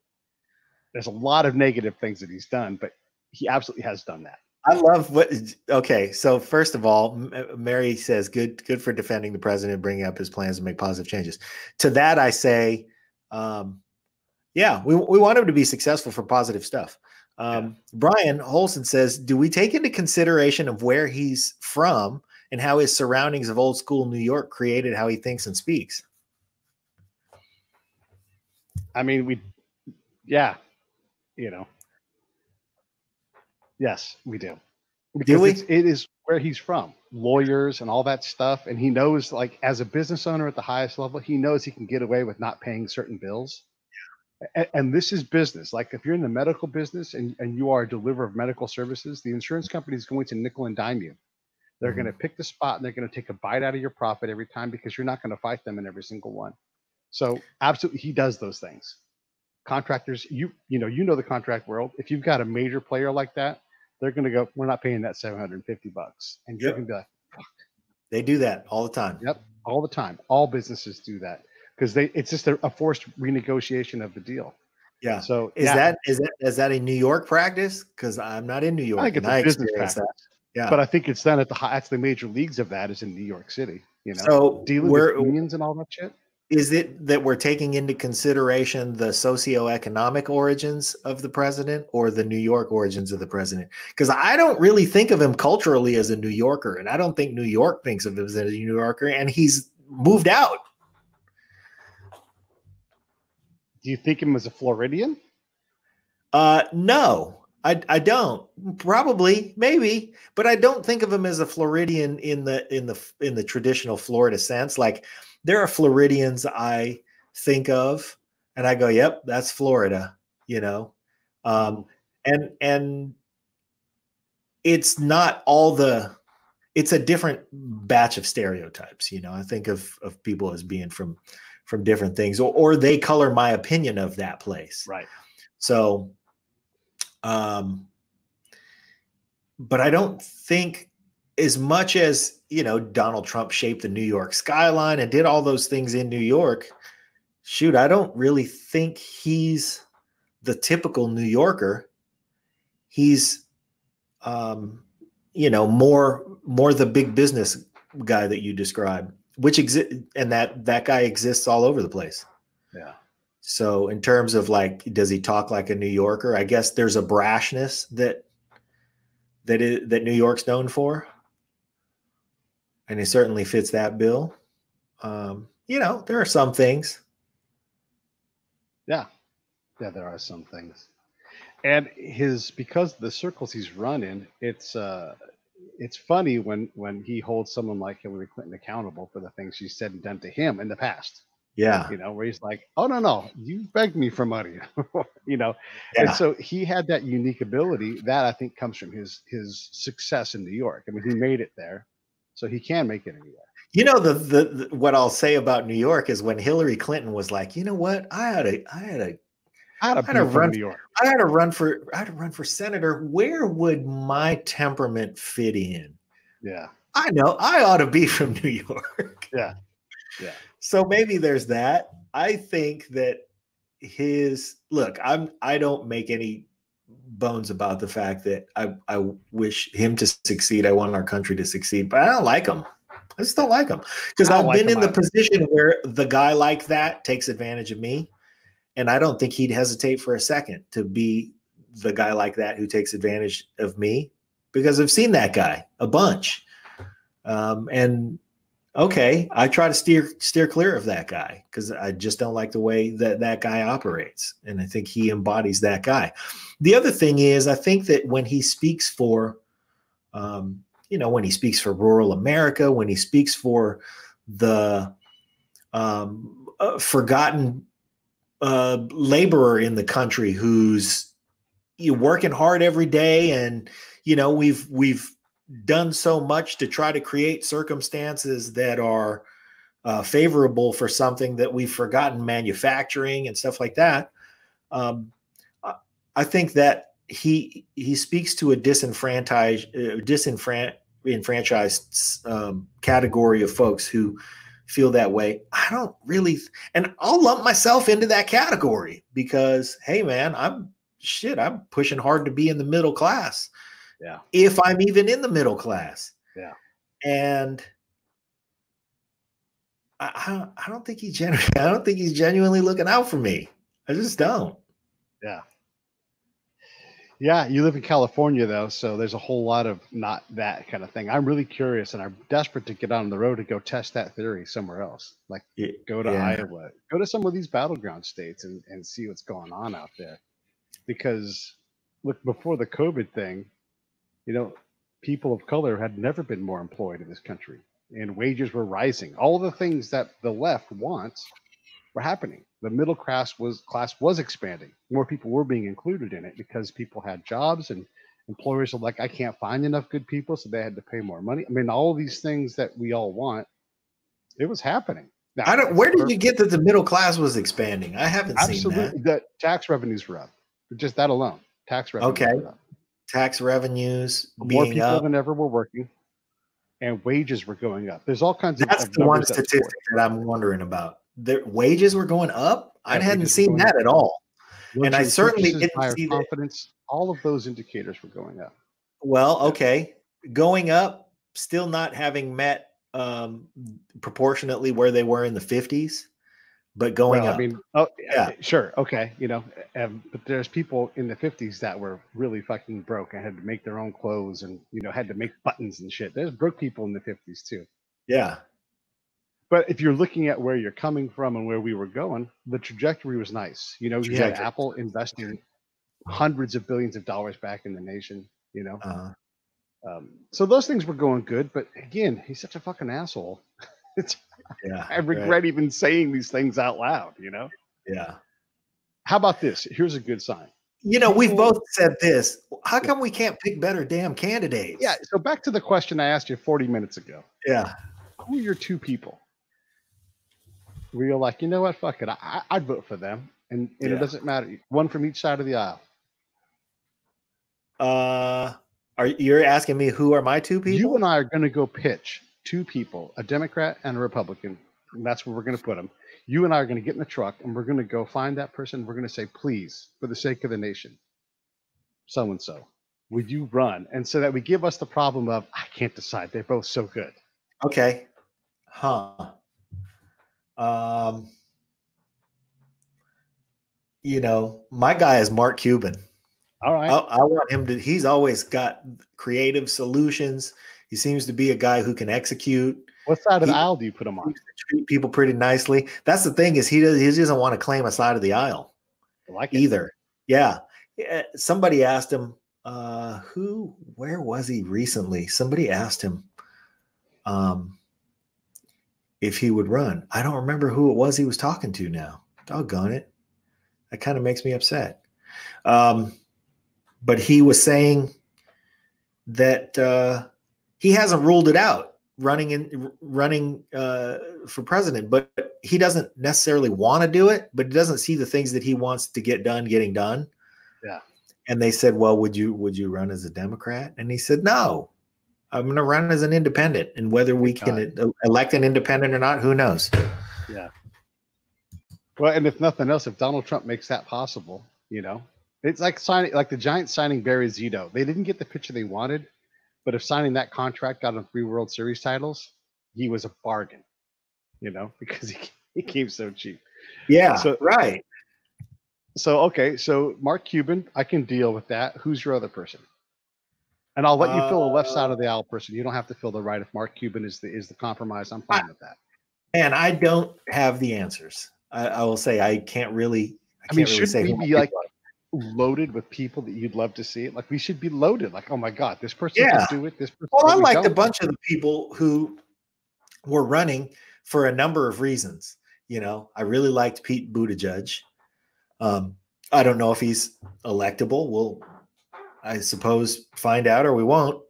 Speaker 4: There's a lot of negative things that he's done, but he absolutely has done that.
Speaker 11: I love what. Okay, so first of all, Mary says, "Good for defending the president, bringing up his plans to make positive changes." To that, I say, yeah, we want him to be successful for positive stuff. Brian Holson says, "Do we take into consideration of where he's from and how his surroundings of old school New York created how he thinks and speaks?"
Speaker 4: I mean, yes, we do. Because it is where he's from, lawyers and all that stuff. And he knows, like, as a business owner at the highest level, he knows he can get away with not paying certain bills. And this is business. Like, if you're in the medical business and you are a deliverer of medical services, the insurance company is going to nickel and dime you. They're going to pick the spot and they're going to take a bite out of your profit every time because you're not going to fight them in every single one. So absolutely, he does those things. Contractors, you know the contract world. If you've got a major player like that, they're going to go, we're not paying that $750. And you're going to be like, fuck.
Speaker 11: They do that all the time.
Speaker 4: Yep, all the time. All businesses do that because it's just a forced renegotiation of the deal.
Speaker 11: Yeah.
Speaker 4: So
Speaker 11: is that a New York practice? Because I'm not in New York.
Speaker 4: I think it's a business practice. That.
Speaker 11: Yeah.
Speaker 4: But I think it's done that's the major leagues of that is in New York City.
Speaker 11: So
Speaker 4: dealing with unions and all that shit.
Speaker 11: Is it that we're taking into consideration the socioeconomic origins of the president or the New York origins of the president? Because I don't really think of him culturally as a New Yorker, and I don't think New York thinks of him as a New Yorker, and he's moved out.
Speaker 4: Do you think him as a Floridian?
Speaker 11: No, I don't. Probably, maybe, but I don't think of him as a Floridian in the traditional Florida sense. Like, there are Floridians I think of and I go, yep, that's Florida, and it's not it's a different batch of stereotypes. I think of people as being from different things or they color my opinion of that place.
Speaker 4: Right.
Speaker 11: So, but I don't think as much as, Donald Trump shaped the New York skyline and did all those things in New York, shoot, I don't really think he's the typical New Yorker. He's, more the big business guy that you described, which and that guy exists all over the place.
Speaker 4: Yeah. So
Speaker 11: in terms of like, does he talk like a New Yorker? I guess there's a brashness that New York's known for. And he certainly fits that bill. There are some things.
Speaker 4: Yeah. Yeah, there are some things. And because of the circles he's run in, it's funny when he holds someone like Hillary Clinton accountable for the things she's said and done to him in the past.
Speaker 11: Yeah.
Speaker 4: Where he's like, oh, no, you begged me for money,
Speaker 11: Yeah.
Speaker 4: And so he had that unique ability that I think comes from his success in New York. I mean, he made it there, so he can make it anywhere.
Speaker 11: The what I'll say about New York is when Hillary Clinton was like, you know what, I had to run for senator. Where would my temperament fit in?
Speaker 4: Yeah.
Speaker 11: I know I ought to be from New York.
Speaker 4: Yeah. Yeah.
Speaker 11: So maybe there's that. I think that I don't make any bones about the fact that I wish him to succeed. I want our country to succeed, but I don't like him. I just don't like him because I've been in the position where the guy like that takes advantage of me. And I don't think he'd hesitate for a second to be the guy like that who takes advantage of me because I've seen that guy a bunch. And Okay, I try to steer clear of that guy because I just don't like the way that guy operates, and I think he embodies that guy. The other thing is, I think that when he speaks for, when he speaks for rural America, when he speaks for the forgotten laborer in the country who's working hard every day, and we've done so much to try to create circumstances that are favorable for something that we've forgotten manufacturing and stuff like that. I think that he speaks to a disenfranchised category of folks who feel that way. I don't really, and I'll lump myself into that category because, hey man, I'm pushing hard to be in the middle class.
Speaker 4: Yeah.
Speaker 11: If I'm even in the middle class.
Speaker 4: Yeah.
Speaker 11: And I don't think he's genuinely looking out for me. I just don't.
Speaker 4: Yeah. Yeah. You live in California though, so there's a whole lot of not that kind of thing. I'm really curious and I'm desperate to get on the road to go test that theory somewhere else. Like go to Iowa, go to some of these battleground states and see what's going on out there. Because look, before the COVID thing, people of color had never been more employed in this country and wages were rising. All of the things that the left wants were happening. The middle class was expanding. More people were being included in it because people had jobs and employers were like, I can't find enough good people. So they had to pay more money. I mean, all these things that we all want, it was happening. Now,
Speaker 11: where did you get that the middle class was expanding? I haven't seen that.
Speaker 4: The tax revenues were up. Just that alone. Tax revenues were up.
Speaker 11: Tax revenues
Speaker 4: more people
Speaker 11: up.
Speaker 4: than ever were working, and wages were going up. There's all kinds of.
Speaker 11: That's the one statistic that I'm wondering about. Their wages were going up. I hadn't seen that at all, and I certainly didn't see
Speaker 4: confidence. All of those indicators were going up.
Speaker 11: Well, okay, going up, still not having met proportionately where they were in the 50s. But going up.
Speaker 4: I mean, sure. Okay. But there's people in the 50s that were really fucking broke and had to make their own clothes and, had to make buttons and shit. There's broke people in the 50s too.
Speaker 11: Yeah.
Speaker 4: But if you're looking at where you're coming from and where we were going, the trajectory was nice. You had Apple investing hundreds of billions of dollars back in the nation, so those things were going good. But again, he's such a fucking asshole. I regret even saying these things out loud,
Speaker 11: Yeah.
Speaker 4: How about this? Here's a good sign.
Speaker 11: We've both said this. How come we can't pick better damn candidates?
Speaker 4: Yeah. So back to the question I asked you 40 minutes ago.
Speaker 11: Yeah.
Speaker 4: Who are your two people? Where you're like, you know what? Fuck it. I'd vote for them. And it doesn't matter. One from each side of the aisle.
Speaker 11: You're asking me who are my two people?
Speaker 4: You and I are going to go pitch two people, a Democrat and a Republican, and that's where we're going to put them. You and I are going to get in the truck, and we're going to go find that person. We're going to say, please, for the sake of the nation, so-and-so, would you run? And so that we give us the problem of, I can't decide. They're both so good.
Speaker 11: Okay. My guy is Mark Cuban.
Speaker 4: All right.
Speaker 11: I want him to, he's always got creative solutions. He seems to be a guy who can execute.
Speaker 4: What side of the aisle do you put him on?
Speaker 11: Treat people pretty nicely. That's the thing is he doesn't want to claim a side of the aisle either. Yeah. Somebody asked him, where was he recently? Somebody asked him if he would run. I don't remember who it was he was talking to now. Doggone it. That kind of makes me upset. But he was saying that he hasn't ruled it out running for president, but he doesn't necessarily want to do it, but he doesn't see the things that he wants to get done getting done.
Speaker 4: Yeah.
Speaker 11: And they said, well, would you run as a Democrat? And he said, no, I'm going to run as an independent, and whether we can elect an independent or not, who knows?
Speaker 4: Yeah. Well, and if nothing else, if Donald Trump makes that possible, it's like the Giants signing Barry Zito. They didn't get the pitcher they wanted, but if signing that contract got him 3 World Series titles, he was a bargain, because he came so cheap.
Speaker 11: Yeah,
Speaker 4: right. So, okay. So Mark Cuban, I can deal with that. Who's your other person? And I'll let you fill the left side of the aisle person. You don't have to fill the right. If Mark Cuban is the compromise, I'm fine with that.
Speaker 11: And I don't have the answers. I will say I can't really.
Speaker 4: I mean, shouldn't we be like loaded with people that you'd love to see it? Like we should be loaded. Like, oh my God, this person can do it. This person.
Speaker 11: Well, I liked a bunch of the people who were running for a number of reasons. You know, I really liked Pete Buttigieg. I don't know if he's electable. We'll, I suppose, find out, or we won't.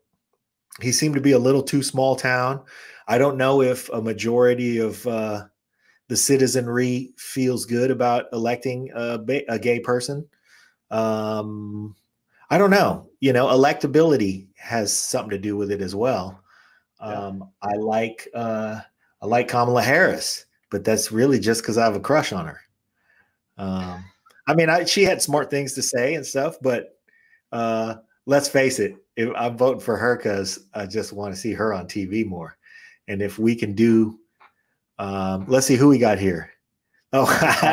Speaker 11: He seemed to be a little too small town. I don't know if a majority of the citizenry feels good about electing a gay person. I don't know. You know, electability has something to do with it as well. I like Kamala Harris, but that's really just because I have a crush on her. I mean, she had smart things to say and stuff, but let's face it, I'm voting for her because I just want to see her on TV more. And if we can do, let's see who we got here. Oh,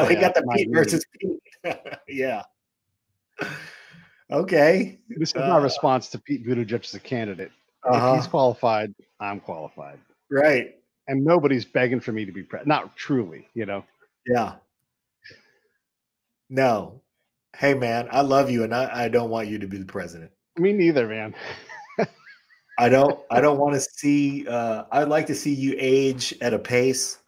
Speaker 11: we got the Pete versus Pete. Yeah. Okay.
Speaker 4: This is my response to Pete Buttigieg as a candidate. If he's qualified, I'm qualified.
Speaker 11: Right.
Speaker 4: And nobody's begging for me to be president. Not truly, you know?
Speaker 11: Yeah. No. Hey, man, I love you, and I don't want you to be the president.
Speaker 4: Me neither, man.
Speaker 11: I don't want to see I'd like to see you age at a pace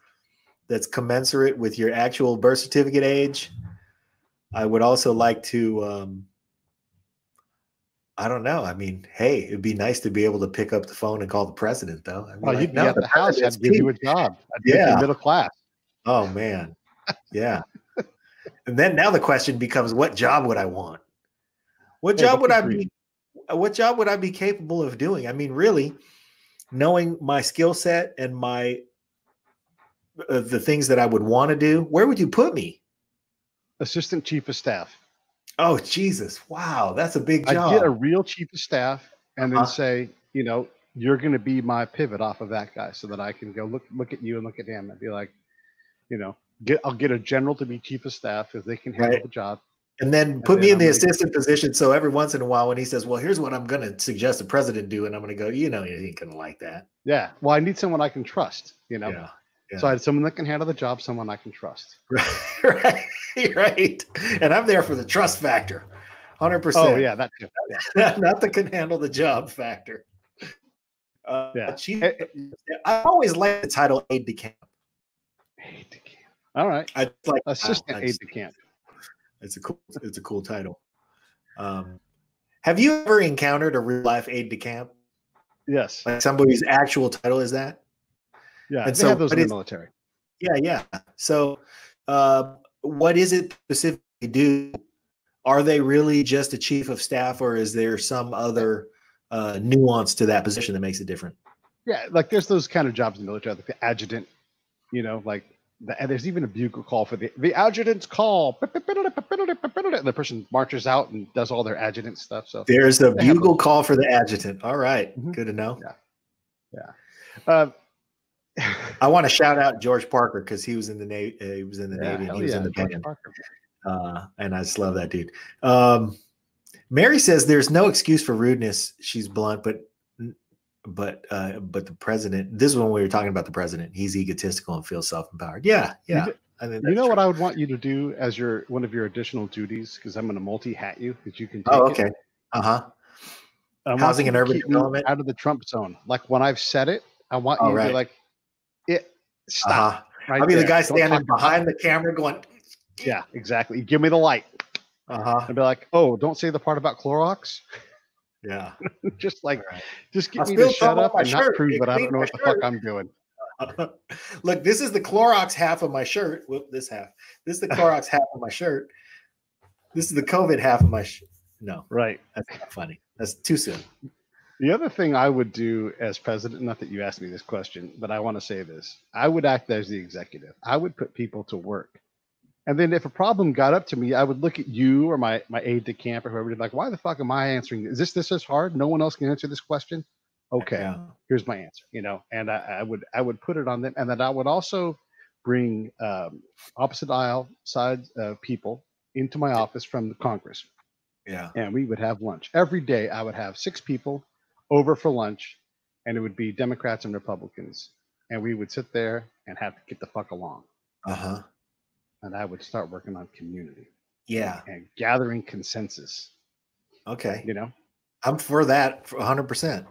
Speaker 11: that's commensurate with your actual birth certificate age. I would also like to I don't know. I mean, hey, it'd be nice to be able to pick up the phone and call the president, though. I mean,
Speaker 4: you'd be at the house. I'd give you a job. I'd give you middle class.
Speaker 11: Oh, man. Yeah. And then now the question becomes, what job would I want? What job would I be capable of doing? I mean, really, knowing my skill set and my the things that I would want to do, where would you put me?
Speaker 4: Assistant chief of staff.
Speaker 11: Oh, Jesus. Wow. That's a big job.
Speaker 4: I'd get a real chief of staff and then say, you know, you're going to be my pivot off of that guy so that I can go look at you and look at him and be like, you know, I'll get a general to be chief of staff because they can handle the job.
Speaker 11: And then put me in the assistant position. So every once in a while when he says, well, here's what I'm going to suggest the president do. And I'm going to go, you know, he ain't going to like that.
Speaker 4: Yeah. Well, I need someone I can trust, you know.
Speaker 11: Yeah.
Speaker 4: So I had someone that can handle the job, someone I can trust.
Speaker 11: Right. Right. And I'm there for the trust factor. 100%.
Speaker 4: Oh, yeah. That too. Yeah.
Speaker 11: Not the can handle the job factor.
Speaker 4: Yeah.
Speaker 11: I always like the title aide de camp.
Speaker 4: Aide de camp. All right.
Speaker 11: I like
Speaker 4: assistant aide de camp.
Speaker 11: It's a cool title. Have you ever encountered a real life aide de camp?
Speaker 4: Yes.
Speaker 11: Like somebody's actual title is that?
Speaker 4: Yeah. And they have those in the military.
Speaker 11: Yeah. Yeah. So, what is it specifically do? Are they really just a chief of staff, or is there some other nuance to that position that makes it different? Yeah.
Speaker 4: Like there's those kind of jobs in the military, like the adjutant, you know, like, and there's even a bugle call for the adjutant's call. The person marches out and does all their adjutant stuff. So
Speaker 11: there's a bugle call for the adjutant. All right. Mm-hmm. Good to know.
Speaker 4: Yeah.
Speaker 11: I want to shout out George Parker because he was in the Navy. He was in the Navy and he was in the band. And I just love that dude. Mary says there's no excuse for rudeness. She's blunt, but the president, this is when we were talking about the president. He's egotistical and feels self-empowered. Yeah. Yeah.
Speaker 4: You know what I would want you to do as one of your additional duties? Because I'm going to multi-hat you because you can take
Speaker 11: okay. Housing and urban development
Speaker 4: out of the Trump zone. Like when I've said it, I want you to be like, stop.
Speaker 11: Right I'll be the guy standing behind the camera going,
Speaker 4: yeah, exactly. Give me the light. And be like, oh, don't say the part about Clorox.
Speaker 11: Yeah.
Speaker 4: Just get me to shut up and not prove that I don't know what the fuck I'm doing.
Speaker 11: Look, this is the Clorox half of my shirt. Whoop, this half. This is the Clorox half of my shirt. This is the COVID half of my shirt. No.
Speaker 4: Right.
Speaker 11: That's not funny. That's too soon.
Speaker 4: The other thing I would do as president, not that you asked me this question, but I want to say this. I would act as the executive. I would put people to work. And then if a problem got up to me, I would look at you or my aide de camp or whoever, like, why the fuck am I answering? Is this is hard? No one else can answer this question? Okay, here's my answer, you know, and I would put it on them. And then I would also bring opposite aisle side people into my office from the Congress.
Speaker 11: Yeah.
Speaker 4: And we would have lunch. Every day I would have 6 people over for lunch, and it would be Democrats and Republicans, and we would sit there and have to get the fuck along.
Speaker 11: Uh-huh.
Speaker 4: And I would start working on community.
Speaker 11: Yeah.
Speaker 4: And gathering consensus.
Speaker 11: Okay.
Speaker 4: You know?
Speaker 11: I'm for that 100%.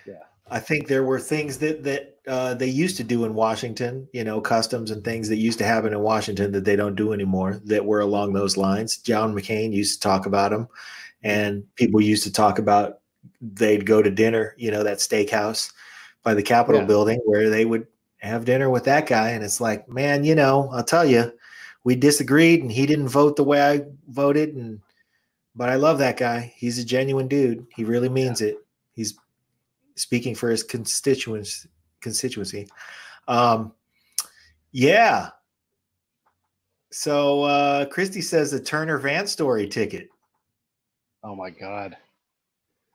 Speaker 4: Yeah.
Speaker 11: I think there were things that they used to do in Washington, you know, customs and things that used to happen in Washington that they don't do anymore that were along those lines. John McCain used to talk about them, and people used to talk about they'd go to dinner, you know, that steakhouse by the Capitol building where they would have dinner with that guy. And it's like, man, you know, I'll tell you, we disagreed and he didn't vote the way I voted. But I love that guy. He's a genuine dude. He really means it. He's speaking for his constituency. Yeah. So Christy says the Turner Van Story ticket.
Speaker 4: Oh my God.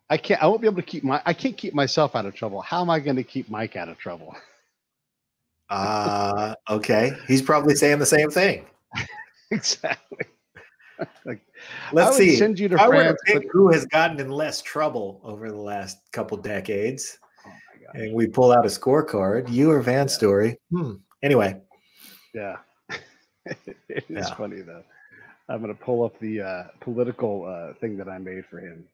Speaker 4: I won't be able to I can't keep myself out of trouble. How am I going to keep Mike out of trouble?
Speaker 11: Okay. He's probably saying the same thing.
Speaker 4: Exactly. Like,
Speaker 11: let's see.
Speaker 4: Send you to
Speaker 11: I
Speaker 4: France,
Speaker 11: would pick who has gotten in less trouble over the last couple decades.
Speaker 4: Oh my God.
Speaker 11: And we pull out a scorecard. You or Van Story. Anyway.
Speaker 4: Yeah. It is funny though. I'm going to pull up the political thing that I made for him.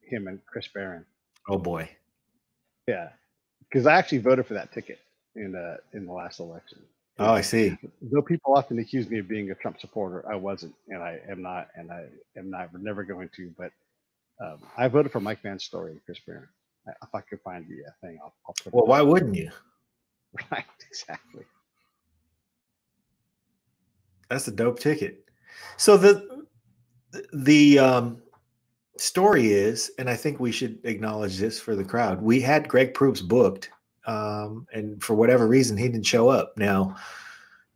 Speaker 4: Him and Chris Barron.
Speaker 11: Oh boy.
Speaker 4: Yeah. Because I actually voted for that ticket in the last election.
Speaker 11: Oh, I see.
Speaker 4: Though people often accuse me of being a Trump supporter, I wasn't, and I am not, and I am not, never going to. But I voted for Mike Van's Story, Chris Barron. If I could find the thing, I'll put it.
Speaker 11: Well, why wouldn't you?
Speaker 4: Right, exactly.
Speaker 11: That's a dope ticket. So the story is, and I think we should acknowledge this for the crowd. We had Greg Proops booked. And for whatever reason, he didn't show up. Now,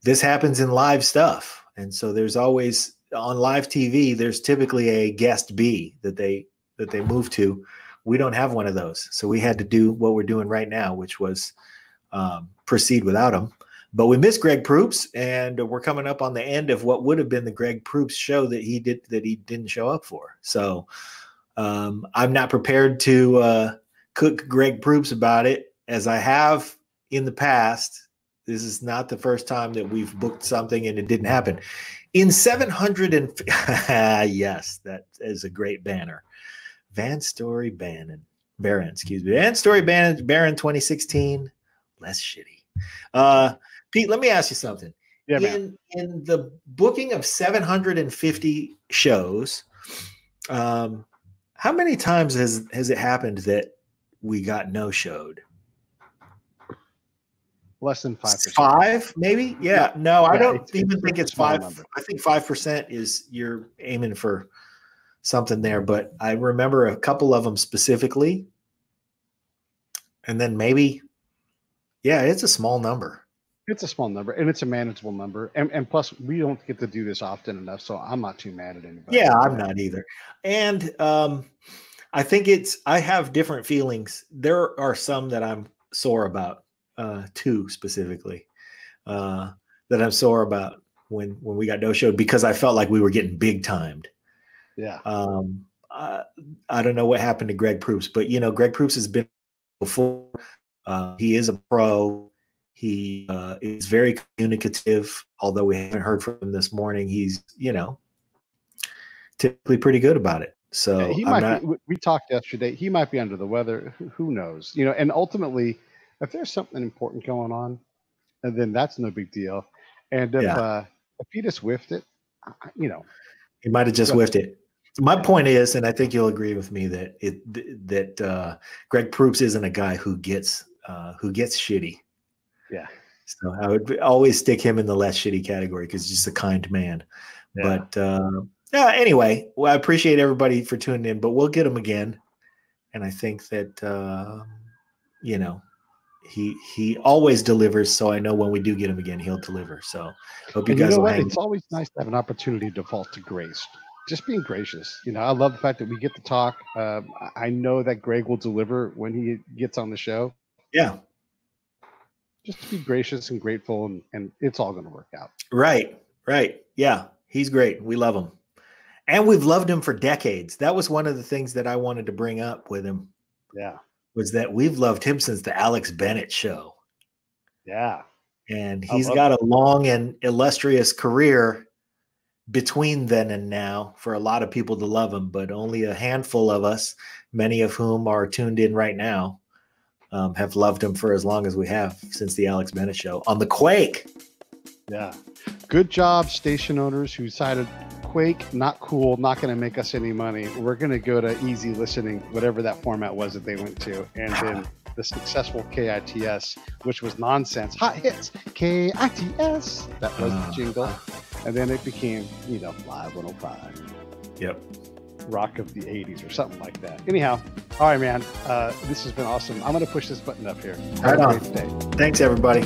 Speaker 11: this happens in live stuff. And so there's always on live TV, there's typically a guest B that they move to. We don't have one of those. So we had to do what we're doing right now, which was proceed without him. But we missed Greg Proops, and we're coming up on the end of what would have been the Greg Proops show that he didn't show up for. So I'm not prepared to cook Greg Proops about it. As I have in the past. This is not the first time that we've booked something and it didn't happen. In 700 and yes, that is a great banner. Van Story Barron, excuse me. Van Story Barron 2016, less shitty. Pete, let me ask you something.
Speaker 4: Yeah, man.
Speaker 11: In the booking of 750 shows, how many times has it happened that we got no-showed?
Speaker 4: Less than 5%.
Speaker 11: 5, maybe? Yeah. No, I don't even think it's 5.
Speaker 4: Number.
Speaker 11: I think 5% is you're aiming for something there. But I remember a couple of them specifically. And then maybe, yeah, it's a small number.
Speaker 4: It's a small number, and it's a manageable number. And plus, we don't get to do this often enough, so I'm not too mad at anybody.
Speaker 11: Yeah, I'm not either. And I think I have different feelings. There are some that I'm sore about. 2 specifically that I'm sore about when we got no-showed because I felt like we were getting big timed.
Speaker 4: Yeah.
Speaker 11: I don't know what happened to Greg Proops, but you know, Greg Proops has been before. He is a pro. He is very communicative. Although we haven't heard from him this morning, he's, you know, typically pretty good about it. So
Speaker 4: yeah, we talked yesterday. He might be under the weather. Who knows? You know, and ultimately, if there's something important going on, and then that's no big deal. And if he just whiffed it, you know,
Speaker 11: he might have just whiffed it. My point is, and I think you'll agree with me that Greg Proops isn't a guy who gets shitty.
Speaker 4: Yeah.
Speaker 11: So I would always stick him in the less shitty category because he's just a kind man. Yeah. But anyway, well, I appreciate everybody for tuning in, but we'll get him again. And I think that you know. He always delivers, so I know when we do get him again, he'll deliver. So hope you guys will hang.
Speaker 4: It's always nice to have an opportunity to default to grace. Just being gracious. You know, I love the fact that we get to talk. I know that Greg will deliver when he gets on the show.
Speaker 11: Yeah.
Speaker 4: Just be gracious and grateful, and it's all going to work out.
Speaker 11: Right. Yeah, he's great. We love him. And we've loved him for decades. That was one of the things that I wanted to bring up with him.
Speaker 4: Yeah.
Speaker 11: was that we've loved him since the Alex Bennett show.
Speaker 4: Yeah.
Speaker 11: And he's got a long and illustrious career between then and now for a lot of people to love him, but only a handful of us, many of whom are tuned in right now, have loved him for as long as we have since the Alex Bennett show on the Quake.
Speaker 4: Yeah. Good job, station owners who decided Quake, not cool, not going to make us any money. We're going to go to easy listening, whatever that format was that they went to. And then the successful KITS, which was nonsense. Hot hits, KITS. That was the jingle. And then it became, Live 105.
Speaker 11: Yep.
Speaker 4: Rock of the 80s or something like that. Anyhow, all right, man. This has been awesome. I'm going to push this button up here.
Speaker 11: Right on.
Speaker 4: Have a great day.
Speaker 11: Thanks, everybody.